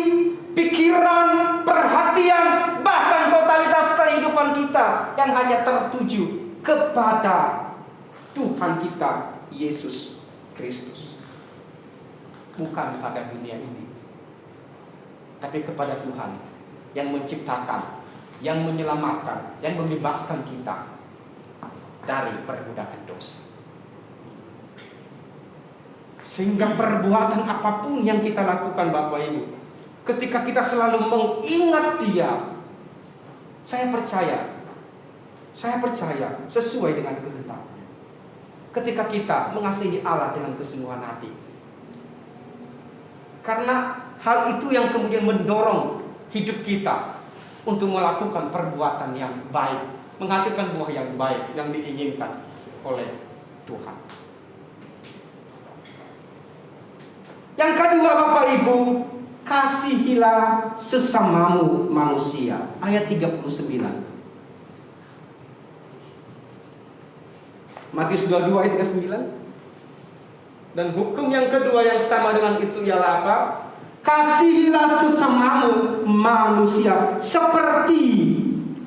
pikiran, perhatian, bahkan totalitas kehidupan kita yang hanya tertuju kepada Tuhan kita Yesus Kristus. Bukan pada dunia ini, tapi kepada Tuhan yang menciptakan, yang menyelamatkan, yang membebaskan kita dari perbudakan dosa. Sehingga perbuatan apapun yang kita lakukan Bapak Ibu, ketika kita selalu mengingat Dia, saya percaya sesuai dengan kehendak-Nya. Ketika kita mengasihi Allah dengan kesungguhan hati, karena hal itu yang kemudian mendorong hidup kita untuk melakukan perbuatan yang baik, menghasilkan buah yang baik yang diinginkan oleh Tuhan. Yang kedua Bapak Ibu, kasihilah sesamamu manusia. Ayat 39. Matius 22 ayat 39. Dan hukum yang kedua yang sama dengan itu ialah apa? Kasihilah sesamamu manusia seperti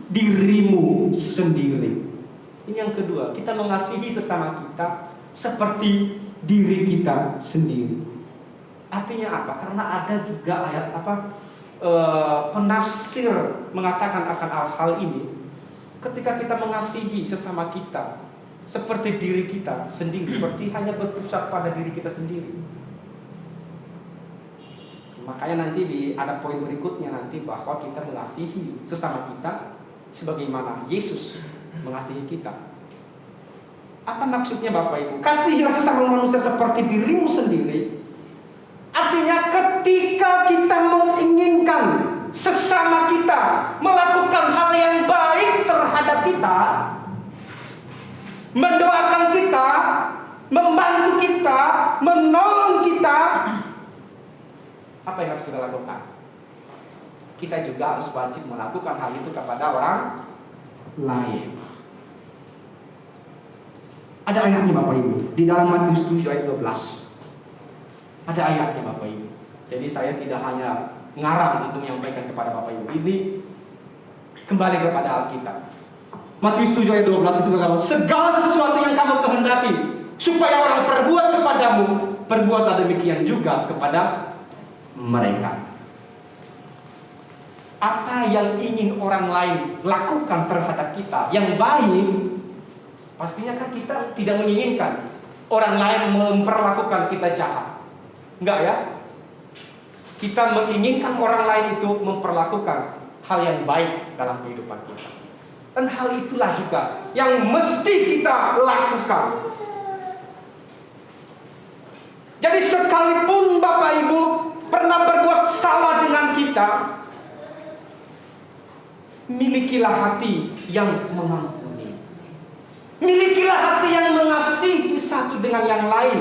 dirimu sendiri. Ini yang kedua, kita mengasihi sesama kita seperti diri kita sendiri. Artinya apa? Karena ada juga ayat penafsir mengatakan akan hal ini. Ketika kita mengasihi sesama kita seperti diri kita sendiri, berarti hanya berpusat pada diri kita sendiri. Makanya nanti ada poin berikutnya nanti bahwa kita mengasihi sesama kita sebagaimana Yesus mengasihi kita. Apa maksudnya Bapak Ibu? Kasihilah sesama manusia seperti dirimu sendiri. Artinya ketika kita menginginkan sesama kita melakukan hal yang baik terhadap kita, mendoakan kita, membantu kita, menolong kita, apa yang harus kita lakukan? Kita juga harus wajib melakukan hal itu kepada orang lain. Ada ayatnya Bapak Ibu di dalam Matius 7 ayat 12. Ada ayatnya Bapak Ibu. Jadi saya tidak hanya ngarang untuk menyampaikan kepada Bapak Ibu. Ini kembali kepada Alkitab. Matius 7 ayat 12 itu berkata, segala sesuatu yang kamu kehendaki supaya orang perbuat kepadamu, perbuatlah demikian juga kepada mereka. Apa yang ingin orang lain lakukan terhadap kita yang baik, pastinya kan kita tidak menginginkan orang lain memperlakukan kita jahat. Enggak ya? Kita menginginkan orang lain itu memperlakukan hal yang baik dalam kehidupan kita. Dan hal itulah juga yang mesti kita lakukan. Jadi sekalipun Bapak Ibu pernah berbuat salah dengan kita, milikilah hati yang mengampuni. Milikilah hati yang mengasihi satu dengan yang lain,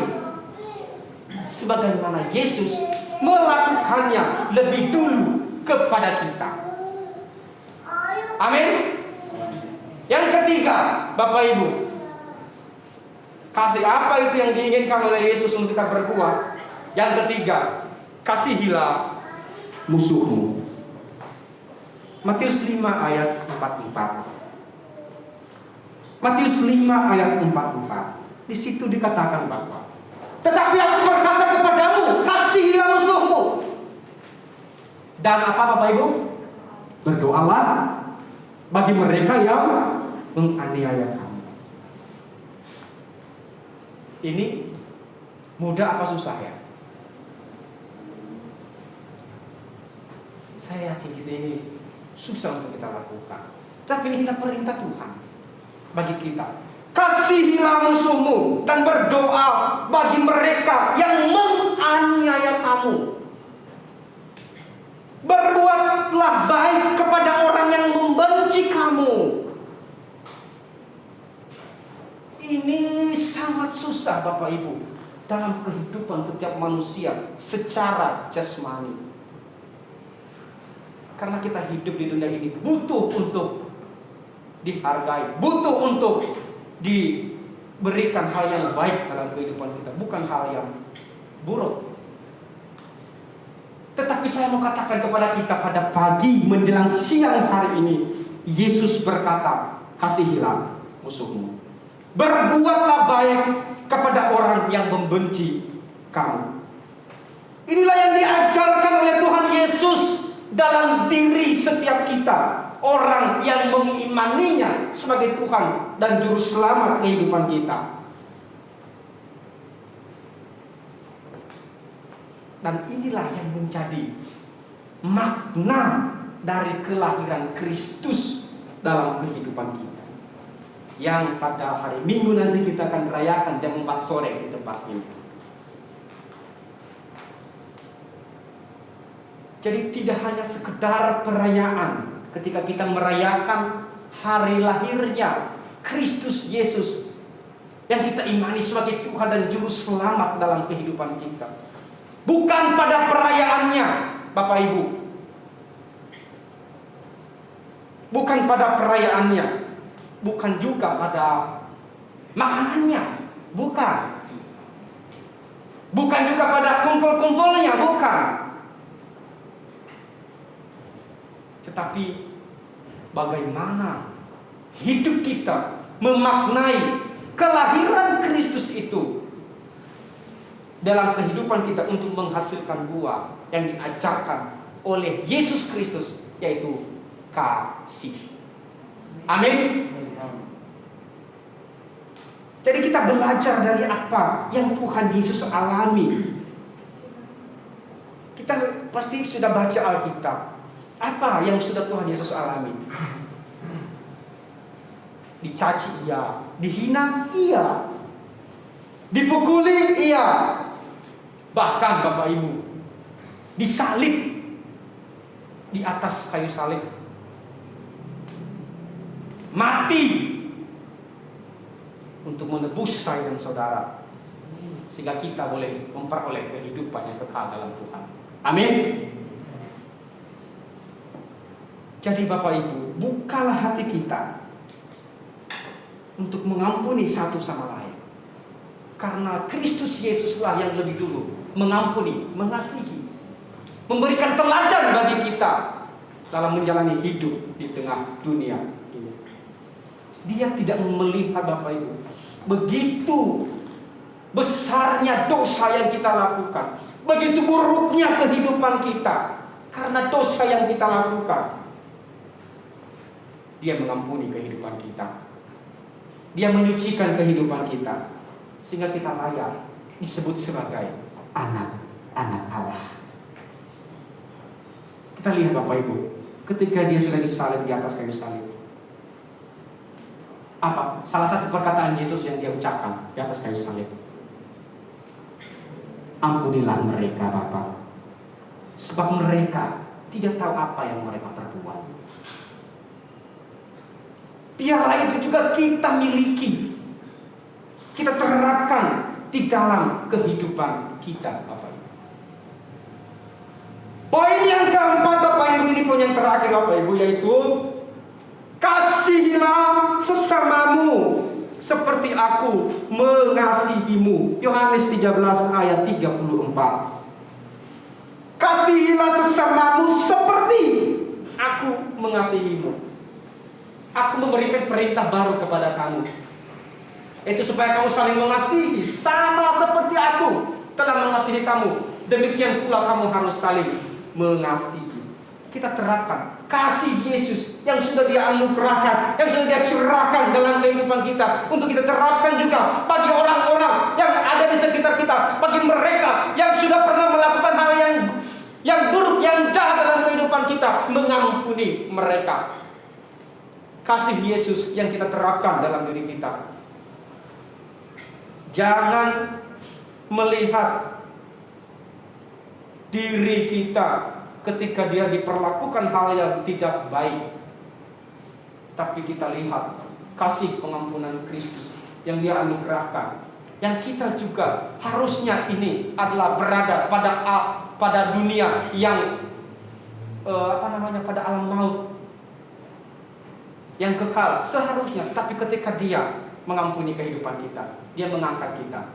sebagaimana Yesus melakukannya lebih dulu kepada kita. Amin. Yang ketiga, Bapak Ibu, kasih apa itu yang diinginkan oleh Yesus untuk kita berbuat? Yang ketiga, kasihilah musuhmu. Matius 5 ayat 44. Matius 5 ayat 44. Di situ dikatakan bahwa, tetapi aku berkata kepadamu, kasihilah musuhmu. Dan apa Bapak Ibu? Berdoalah bagi mereka yang menganiaya kamu. Ini mudah apa susah ya? Saya yakin ini susah untuk kita lakukan. Tapi ini kita perintah Tuhan bagi kita. Kasihilah musuhmu dan berdoa bagi mereka yang menganiaya kamu. Berbuatlah baik kepada orang yang membenci kamu. Ini sangat susah Bapak Ibu dalam kehidupan setiap manusia secara jasmani. Karena kita hidup di dunia ini butuh untuk dihargai, butuh untuk diberikan hal yang baik dalam kehidupan kita, bukan hal yang buruk. Tetapi saya mau katakan kepada kita pada pagi menjelang siang hari ini, Yesus berkata, kasihilah musuhmu. Berbuatlah baik kepada orang yang membenci kamu. Inilah yang diajarkan oleh Tuhan Yesus dalam diri setiap kita, orang yang mengimaninya sebagai Tuhan dan Juru Selamat kehidupan kita. Dan inilah yang menjadi makna dari kelahiran Kristus dalam kehidupan kita, yang pada hari Minggu nanti kita akan rayakan jam 4 sore di tempat ini. Jadi tidak hanya sekedar perayaan ketika kita merayakan hari lahirnya Kristus Yesus yang kita imani sebagai Tuhan dan Juru Selamat dalam kehidupan kita. Bukan pada perayaannya, Bapak Ibu. Bukan pada perayaannya. Bukan juga pada makanannya. Bukan. Bukan juga pada kumpul-kumpulnya. Bukan. Tetapi bagaimana hidup kita memaknai kelahiran Kristus itu dalam kehidupan kita untuk menghasilkan buah yang diajarkan oleh Yesus Kristus, yaitu kasih. Amin. Jadi kita belajar dari apa yang Tuhan Yesus alami. Kita pasti sudah baca Alkitab. Apa yang sudah Tuhan Yesus alami? Dicaci iya, dihina iya, dipukuli iya, bahkan Bapak Ibu disalib di atas kayu salib, mati untuk menebus saya dan saudara, sehingga kita boleh memperoleh kehidupan yang kekal dalam Tuhan. Amin. Jadi Bapak Ibu, bukalah hati kita untuk mengampuni satu sama lain. Karena Kristus Yesuslah yang lebih dulu mengampuni, mengasihi, memberikan teladan bagi kita dalam menjalani hidup di tengah dunia ini. Dia tidak melihat Bapak Ibu begitu besarnya dosa yang kita lakukan, begitu buruknya kehidupan kita karena dosa yang kita lakukan. Dia mengampuni kehidupan kita. Dia menyucikan kehidupan kita sehingga kita layak disebut sebagai anak-anak Allah. Kita lihat Bapak Ibu, ketika dia sudah disalib di atas kayu salib, apa salah satu perkataan Yesus yang dia ucapkan di atas kayu salib? Ampunilah mereka Bapa, sebab mereka tidak tahu apa yang mereka perbuat. biarlah itu juga kita miliki, kita terapkan di dalam kehidupan kita, Bapak Ibu. Poin yang keempat, Bapak Ibu, ini poin yang terakhir, Bapak Ibu, yaitu kasihilah sesamamu seperti aku mengasihimu. Yohanes 13 ayat 34. Kasihilah sesamamu seperti aku mengasihimu. Aku memberikan perintah baru kepada kamu, itu supaya kamu saling mengasihi, sama seperti aku telah mengasihi kamu. Demikian pula kamu harus saling mengasihi. Kita terapkan kasih Yesus yang sudah Dia anugerahkan, yang sudah Dia curahkan dalam kehidupan kita, untuk kita terapkan juga bagi orang-orang yang ada di sekitar kita, bagi mereka yang sudah pernah melakukan hal yang buruk, yang jahat dalam kehidupan kita, mengampuni mereka. Kasih Yesus yang kita terapkan dalam diri kita. Jangan melihat diri kita ketika dia diperlakukan hal yang tidak baik, tapi kita lihat kasih pengampunan Kristus yang Dia anugerahkan, yang kita juga harusnya ini adalah berada pada dunia yang pada alam maut yang kekal seharusnya. Tapi ketika Dia mengampuni kehidupan kita, Dia mengangkat kita,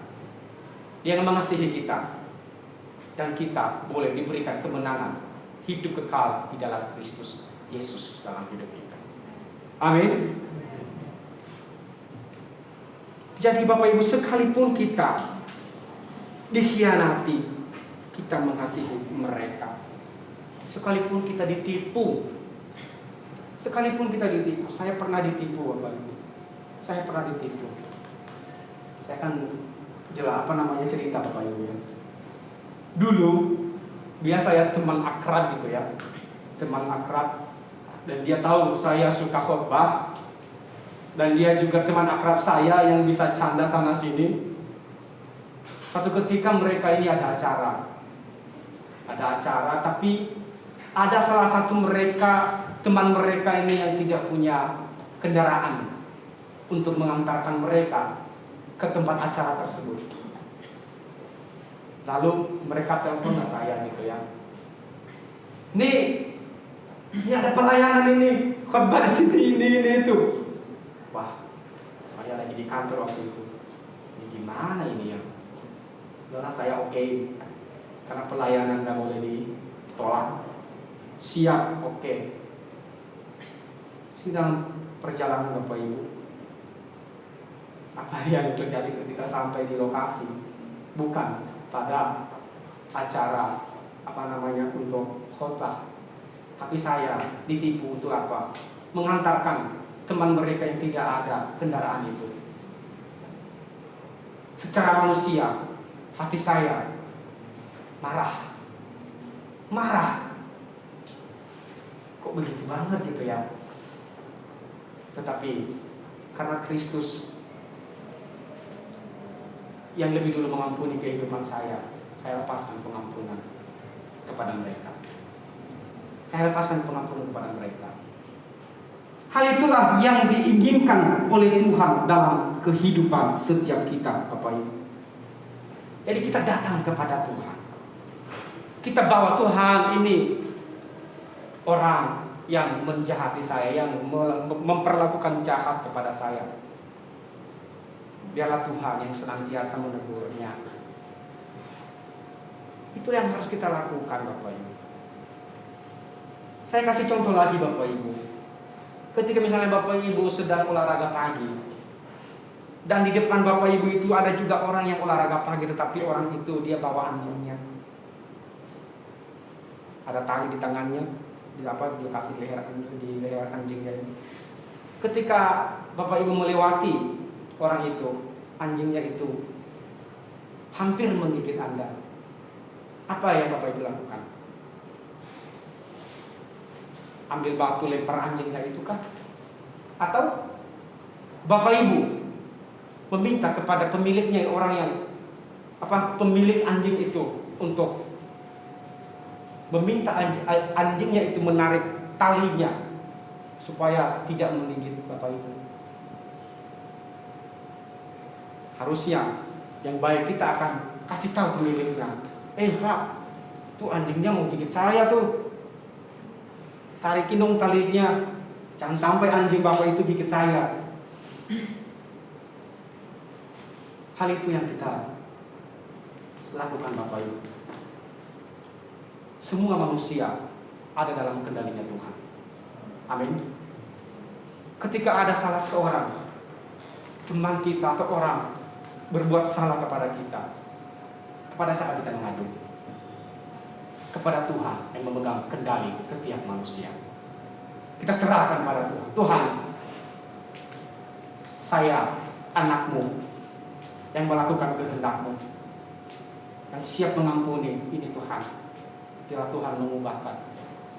Dia mengasihi kita, dan kita boleh diberikan kemenangan hidup kekal di dalam Kristus Yesus dalam hidup kita. Amin. Jadi Bapak Ibu, sekalipun kita dikhianati, kita mengasihi mereka. Sekalipun kita ditipu, saya pernah ditipu, Bapak Ibu. Saya pernah ditipu. Saya akan cerita, Bapak Ibu ya. Dulu biasa ya, teman akrab gitu ya, dan dia tahu saya suka khotbah, dan dia juga teman akrab saya yang bisa canda sana sini. Satu ketika mereka ini ada acara, tapi ada salah satu teman mereka ini yang tidak punya kendaraan untuk mengantarkan mereka ke tempat acara tersebut. Lalu mereka telepon saya gitu ya, ini ada pelayanan ini, khotbah di sini, ini itu. Wah, saya lagi di kantor waktu itu. Ini gimana ini ya? Lalu saya oke, karena pelayanan nggak boleh ditolak. Siap, oke. Sedang perjalanan Bapak Ibu, apa yang terjadi ketika sampai di lokasi? Bukan pada acara untuk khotbah, tapi saya ditipu untuk apa? Mengantarkan teman mereka yang tidak ada kendaraan itu. Secara manusia, hati saya marah. Kok begitu banget gitu ya? Tetapi karena Kristus yang lebih dulu mengampuni kehidupan saya lepaskan pengampunan kepada mereka. Hal itulah yang diinginkan oleh Tuhan dalam kehidupan setiap kita, Bapak Ibu. Jadi kita datang kepada Tuhan, kita bawa Tuhan, ini orang yang menjahati saya, yang memperlakukan jahat kepada saya. Biarlah Tuhan yang senantiasa menegurnya. Itu yang harus kita lakukan, Bapak Ibu. Saya kasih contoh lagi, Bapak Ibu. Ketika misalnya Bapak Ibu sedang olahraga pagi, dan di depan Bapak Ibu itu ada juga orang yang olahraga pagi, tetapi orang itu dia bawa anjingnya. Ada tali di tangannya, dikasih di leher anjingnya ini. Ketika Bapak Ibu melewati orang itu, anjingnya itu hampir menggigit Anda. Apa yang Bapak Ibu lakukan? Ambil batu lempar anjingnya itu kah? Atau Bapak Ibu meminta kepada pemiliknya, orang yang pemilik anjing itu, untuk meminta anjingnya itu menarik talinya supaya tidak menggigit Bapak Ibu. Harusnya yang baik kita akan kasih tahu pemiliknya, Pak, tuh anjingnya mau gigit saya tuh, tarikin dong talinya, jangan sampai anjing Bapak itu gigit saya. Hal itu yang kita lakukan Bapak Ibu. Semua manusia ada dalam kendalinya Tuhan. Amin. Ketika ada salah seorang teman kita atau orang berbuat salah kepada kita, kepada saat kita mengadu, kepada Tuhan yang memegang kendali setiap manusia, kita serahkan pada Tuhan. Tuhan, saya anakmu yang melakukan kehendak-Mu, yang siap mengampuni. Ini Tuhan, biar Tuhan mengubahkan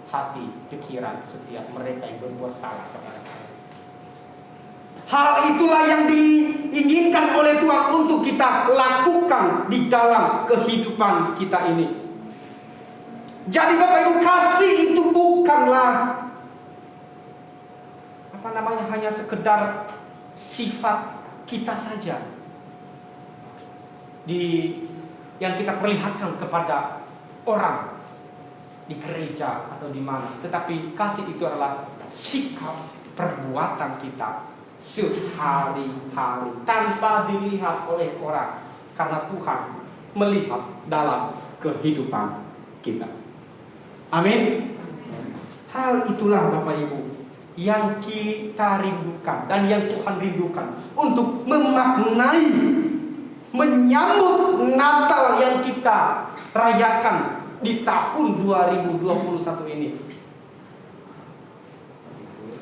hati, pikiran setiap mereka yang berbuat salah kepada saya. Hal itulah yang diinginkan oleh Tuhan untuk kita lakukan di dalam kehidupan kita ini. Jadi Bapak Ibu, kasih itu bukanlah hanya sekedar sifat kita saja yang kita perlihatkan kepada orang di gereja atau di mana, tetapi kasih itu adalah sikap perbuatan kita sehari-hari tanpa dilihat oleh orang, karena Tuhan melihat dalam kehidupan kita. Amin. Hal itulah Bapak Ibu yang kita rindukan dan yang Tuhan rindukan untuk memaknai, menyambut Natal yang kita rayakan di tahun 2021 ini,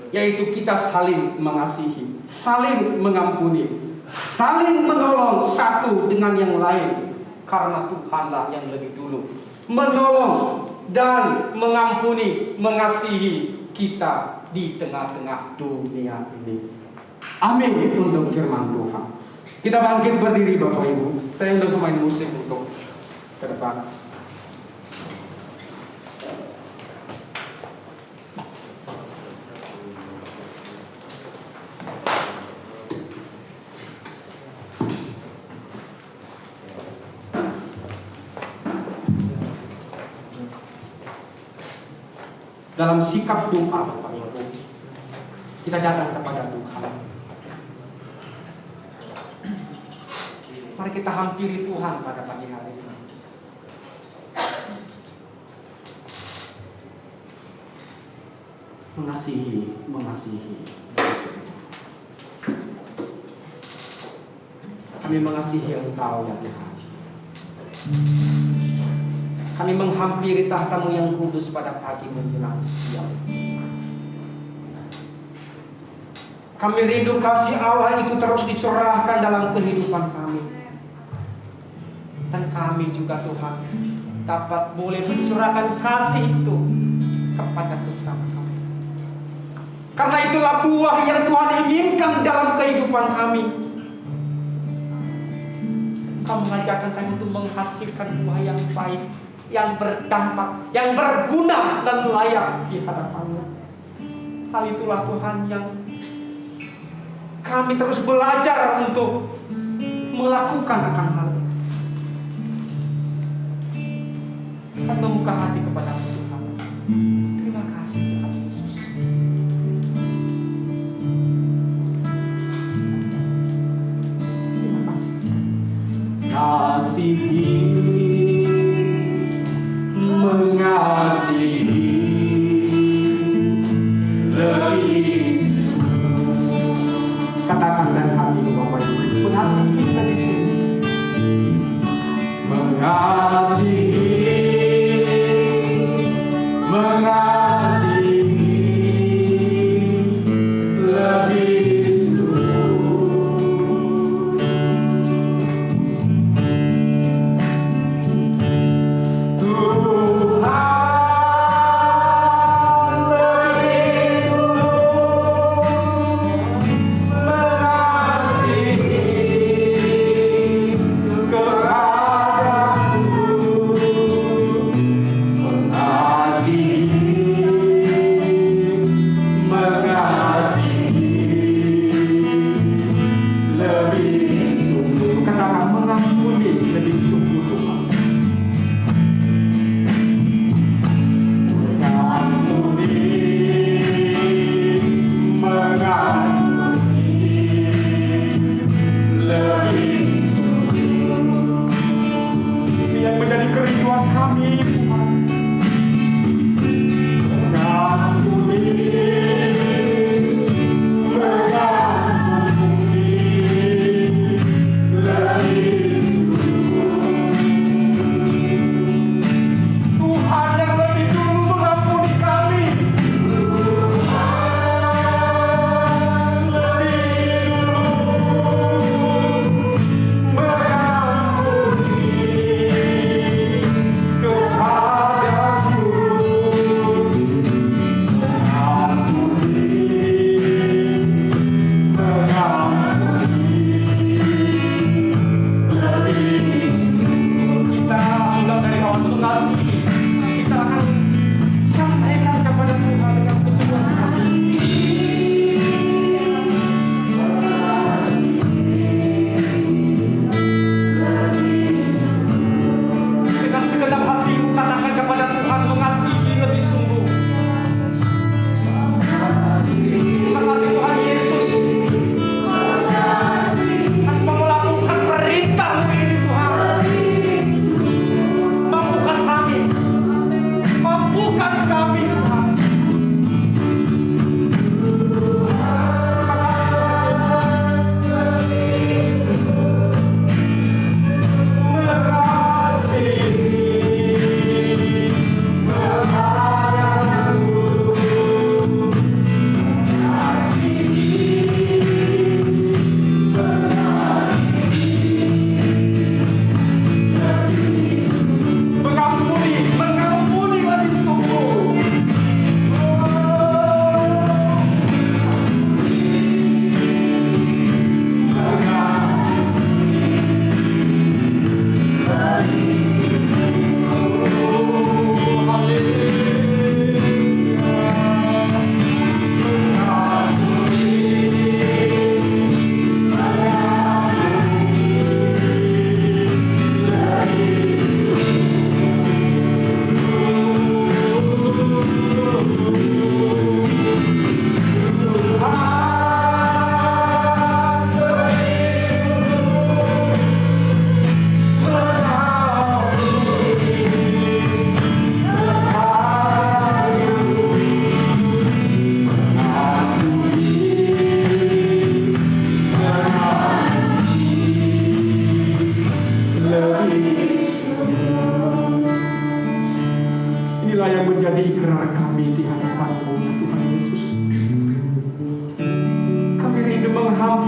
yaitu kita saling mengasihi, saling mengampuni, saling menolong satu dengan yang lain, karena Tuhanlah yang lebih dulu menolong dan mengampuni, mengasihi kita di tengah-tengah dunia ini. Amin untuk firman Tuhan. Kita bangkit berdiri Bapak Ibu. Saya udah main musik untuk ke depan. Dalam sikap doa Bapak Ibu, kita datang kepada Tuhan. Mari kita hampiri Tuhan pada pagi hari ini. Mengasihi. Kami mengasihi Engkau ya Tuhan. Kami menghampiri tahta-Mu yang kudus pada pagi menjelang siang. Kami rindu kasih Allah itu terus dicurahkan dalam kehidupan kami. Dan kami juga Tuhan dapat boleh mencurahkan kasih itu kepada sesama kami. Karena itulah buah yang Tuhan inginkan dalam kehidupan kami. Kau mengajarkan kami untuk menghasilkan buah yang baik, yang berdampak, yang berguna dan layak di hadapan-Mu. Hal itulah Tuhan yang kami terus belajar untuk melakukan akan hal itu. Kami membuka hati kepada Tuhan. Terima kasih Tuhan Yesus. Terima kasih. Kasihi, mengasihi lebih sungguh. Katakan dari hati Bapak Ibu, mengasihi kita di sini. Mengasihi lebih sungguh.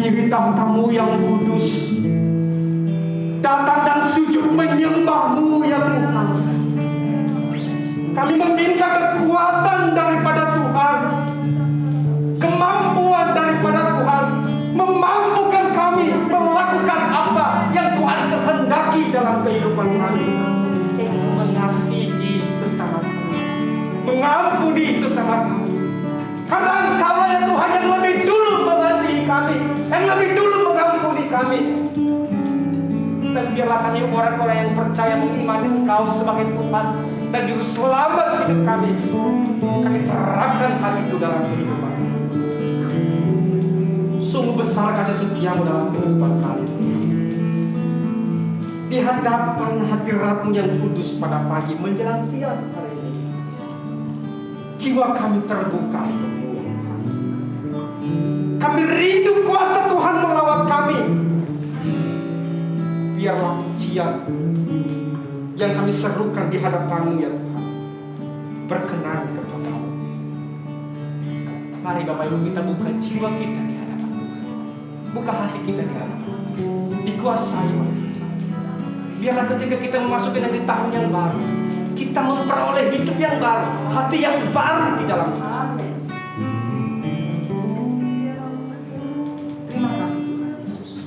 berdiri tahta-Mu yang kudus, datang dan sujud menyembah-Mu ya Tuhan. Kami meminta kekuatan daripada Tuhan, kemampuan daripada Tuhan, memampukan kami melakukan apa yang Tuhan kehendaki dalam kehidupan kami. Mengasihi sesama kami, mengampuni sesama kami. Karena Engkau ya Tuhan yang lebih dulu mengasihi kami, yang lebih dulu mengampuni kami. Dan biarlah kami orang-orang yang percaya mengimani Engkau sebagai Tuhan dan Juru Selamat hidup kami. Kami terapkan hal itu dalam kehidupan. Sungguh besar kasih setia-Mu dalam kehidupan kami. Di hadapan hadirat-Mu yang kudus pada pagi menjelang siang hari ini, jiwa kami terbuka untuk-Mu. Kami rindu kuasa Tuhan melawat kami. Biarlah pujian yang kami serukan di hadapan-Mu ya Tuhan berkenan kepada-Mu. Mari Bapak Ibu kita buka jiwa kita di hadapan Tuhan, buka hati kita di hadapan Tuhan, dikuasai oleh Tuhan. Biarlah ketika kita memasuki nanti tahun yang baru, kita memperoleh hidup yang baru, hati yang baru di dalam Tuhan. Terima kasih Tuhan Yesus.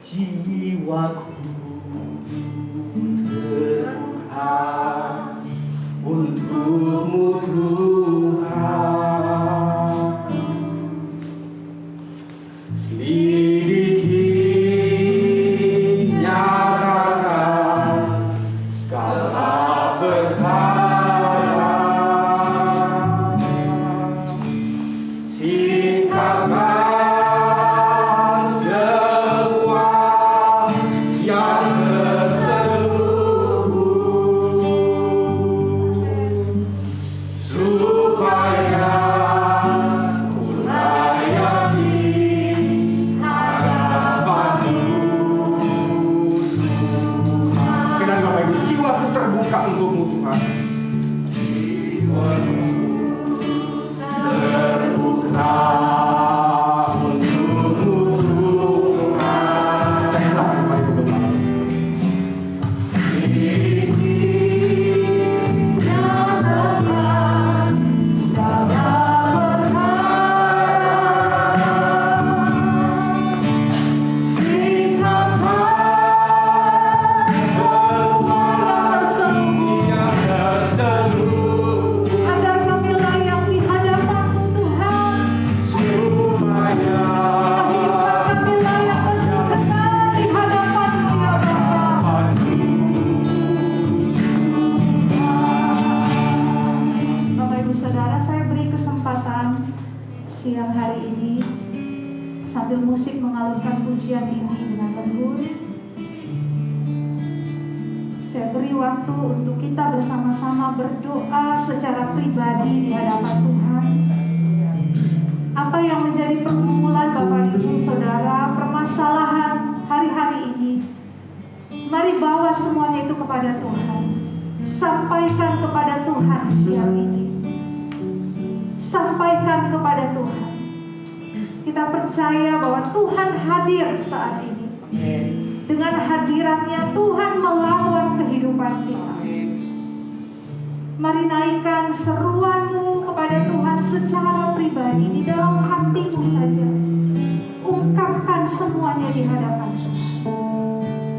Jiwaku terbuka untuk-Mu Tuhan. Selidiki, nyatakan segala perkara. Singkapkan semua yang terselubung, supaya ku layak di hadapan-Mu. Sekali lagi Bapak Ibu, jiwaku terbuka untuk-Mu Tuhan. Jiwaku terbuka untuk-Mu Tuhan. Saya silakan Bapak Ibu doa. Agar kami layak di hadapan-Mu Tuhan. Kehidupan kami layak berkenan di hadapan-Mu ya Bapa. Bapak Ibu Saudara, saya beri kesempatan siang hari ini sambil musik mengalunkan pujian ini dengan lembut. Saya beri waktu untuk kita bersama-sama berdoa secara pribadi di hadapan Tuhan. Apa yang menjadi pergumulan Bapak Ibu Saudara, permasalahan hari-hari ini, mari bawa semuanya itu kepada Tuhan. Sampaikan kepada Tuhan siang ini. Sampaikan kepada Tuhan. Kita percaya bahwa Tuhan hadir saat ini. Dengan hadiratnya Tuhan melawan kehidupan kita. Mari naikkan seruanmu kepada Tuhan secara pribadi di dalam hatimu saja. Ungkapkan semuanya di hadapan Yesus.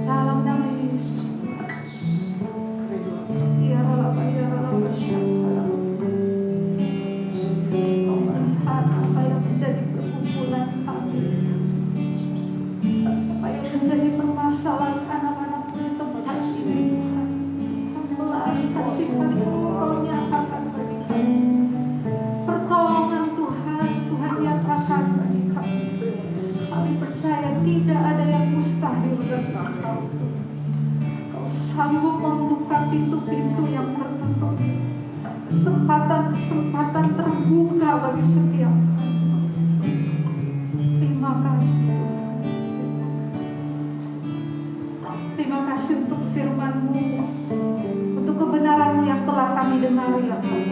Dalam nama Yesus. Ya Allah, ya Allah, apa yang menjadi perkumpulan kami, apa yang menjadi permasalahan anak-anakmu di tempat ini, Tuhan. Belas kasih-Mu Kau nyatakan bagi kami. Pertolongan Tuhan, Tuhan nyatakan bagi kami. Kami percaya tidak ada yang mustahil bagi Kau. Kau sanggup membuka pintu-pintu yang tertutup. Kesempatan-kesempatan terbuka bagi setiap kami. Terima kasih. Terima kasih untuk firman-Mu, untuk kebenaran-Mu yang telah kami dengar ya Allah.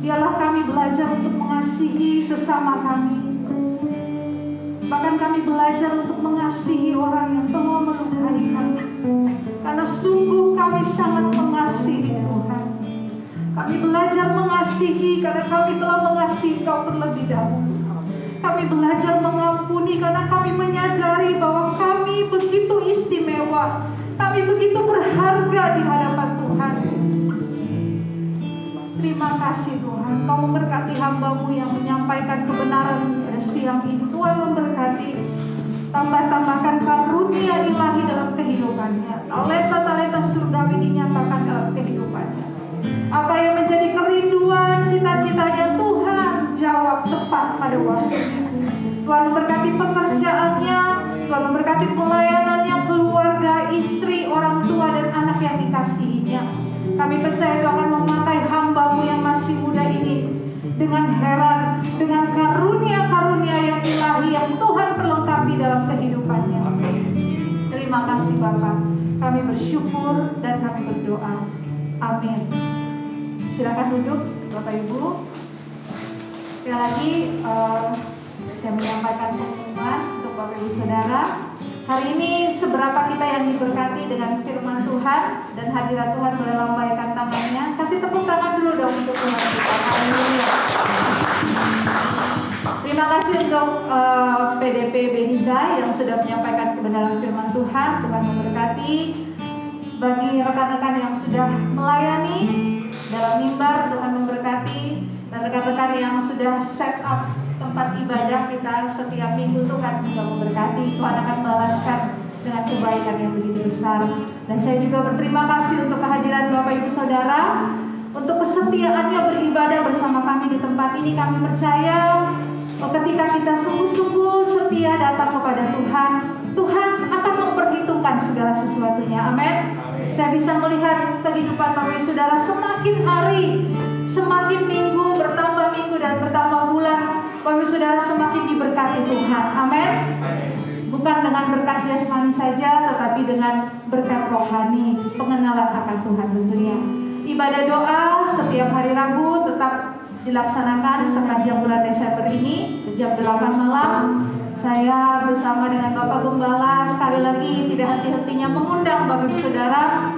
Biarlah kami belajar untuk mengasihi sesama kami. Bahkan kami belajar untuk mengasihi orang yang telah melukai kami. Karena sungguh kami sangat mengasihi Tuhan. Kami belajar mengasihi karena kami telah mengasihi Kau terlebih dahulu. Kami belajar mengampuni karena kami menyadari bahwa kami begitu istimewa. Kami begitu berharga di hadapan Tuhan. Terima kasih Tuhan, Kau memberkati hamba-Mu yang menyampaikan kebenaran pada siang ini. Tuhan memberkati, tambah-tambahkan karunia ilahi dalam kehidupannya. Talenta-talenta surgawi dinyatakan dalam kehidupannya. Apa yang menjadi kerinduan, cita-citanya, Tuhan jawab tepat pada waktunya. Tuhan memberkati pekerjaannya, Tuhan memberkati pelayanannya, keluarga, istri, orang tua, dan anak yang dikasihinya. Kami percaya Tuhan akan memakai hamba-Mu yang masih muda ini dengan heran, dengan karunia-karunia yang ilahi yang Tuhan perlengkapi dalam kehidupannya. Terima kasih Bapak. Kami bersyukur dan kami berdoa. Amin. Silakan duduk Bapak Ibu. Sekali lagi saya menyampaikan pengumuman untuk Bapak Ibu Saudara. Hari ini seberapa kita yang diberkati dengan firman Tuhan dan hadirat Tuhan boleh lambaikan tangannya. Kasih tepuk tangan dulu dong untuk Tuhan kita. Haleluya. Terima kasih untuk PDP Beniza yang sudah menyampaikan kebenaran firman Tuhan. Tuhan memberkati. Bagi rekan-rekan yang sudah melayani dalam mimbar, Tuhan memberkati. Dan rekan-rekan yang sudah set up tempat ibadah kita setiap minggu, Tuhan juga memberkati. Tuhan akan balaskan dengan kebaikan yang begitu besar. Dan saya juga berterima kasih untuk kehadiran Bapak Ibu Saudara, untuk kesetiaannya beribadah bersama kami di tempat ini. Kami percaya ketika kita sungguh-sungguh setia datang kepada Tuhan, Tuhan akan memperhitungkan segala sesuatunya. Amin. Saya bisa melihat kehidupan Bapak Ibu Saudara semakin hari, semakin minggu, bertambah minggu dan bertambah bulan. Bapak Ibu Saudara semakin diberkati Tuhan. Amin. Bukan dengan berkat jasmani saja, tetapi dengan berkat rohani, pengenalan akan Tuhan tentunya. Ibadah doa setiap hari Rabu tetap dilaksanakan sepanjang bulan Desember ini jam 8 malam. Saya bersama dengan Bapak Gembala sekali lagi tidak henti-hentinya mengundang Bapak Ibu Saudara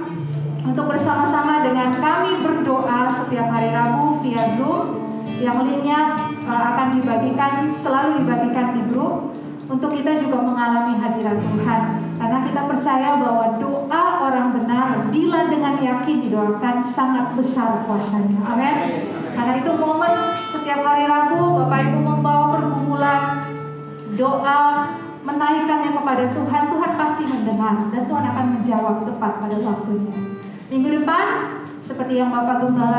untuk bersama-sama dengan kami berdoa setiap hari Rabu via Zoom. Yang linknya akan dibagikan, selalu dibagikan di grup, untuk kita juga mengalami hadirat Tuhan. Karena kita percaya bahwa doa orang benar bila dengan yakin didoakan sangat besar kuasanya. Amin. Karena itu momen setiap hari Rabu Bapak Ibu membawa pergumulan, doa, menaikkannya kepada Tuhan, Tuhan pasti mendengar dan Tuhan akan menjawab tepat pada waktunya. Minggu depan seperti yang Bapak Gembala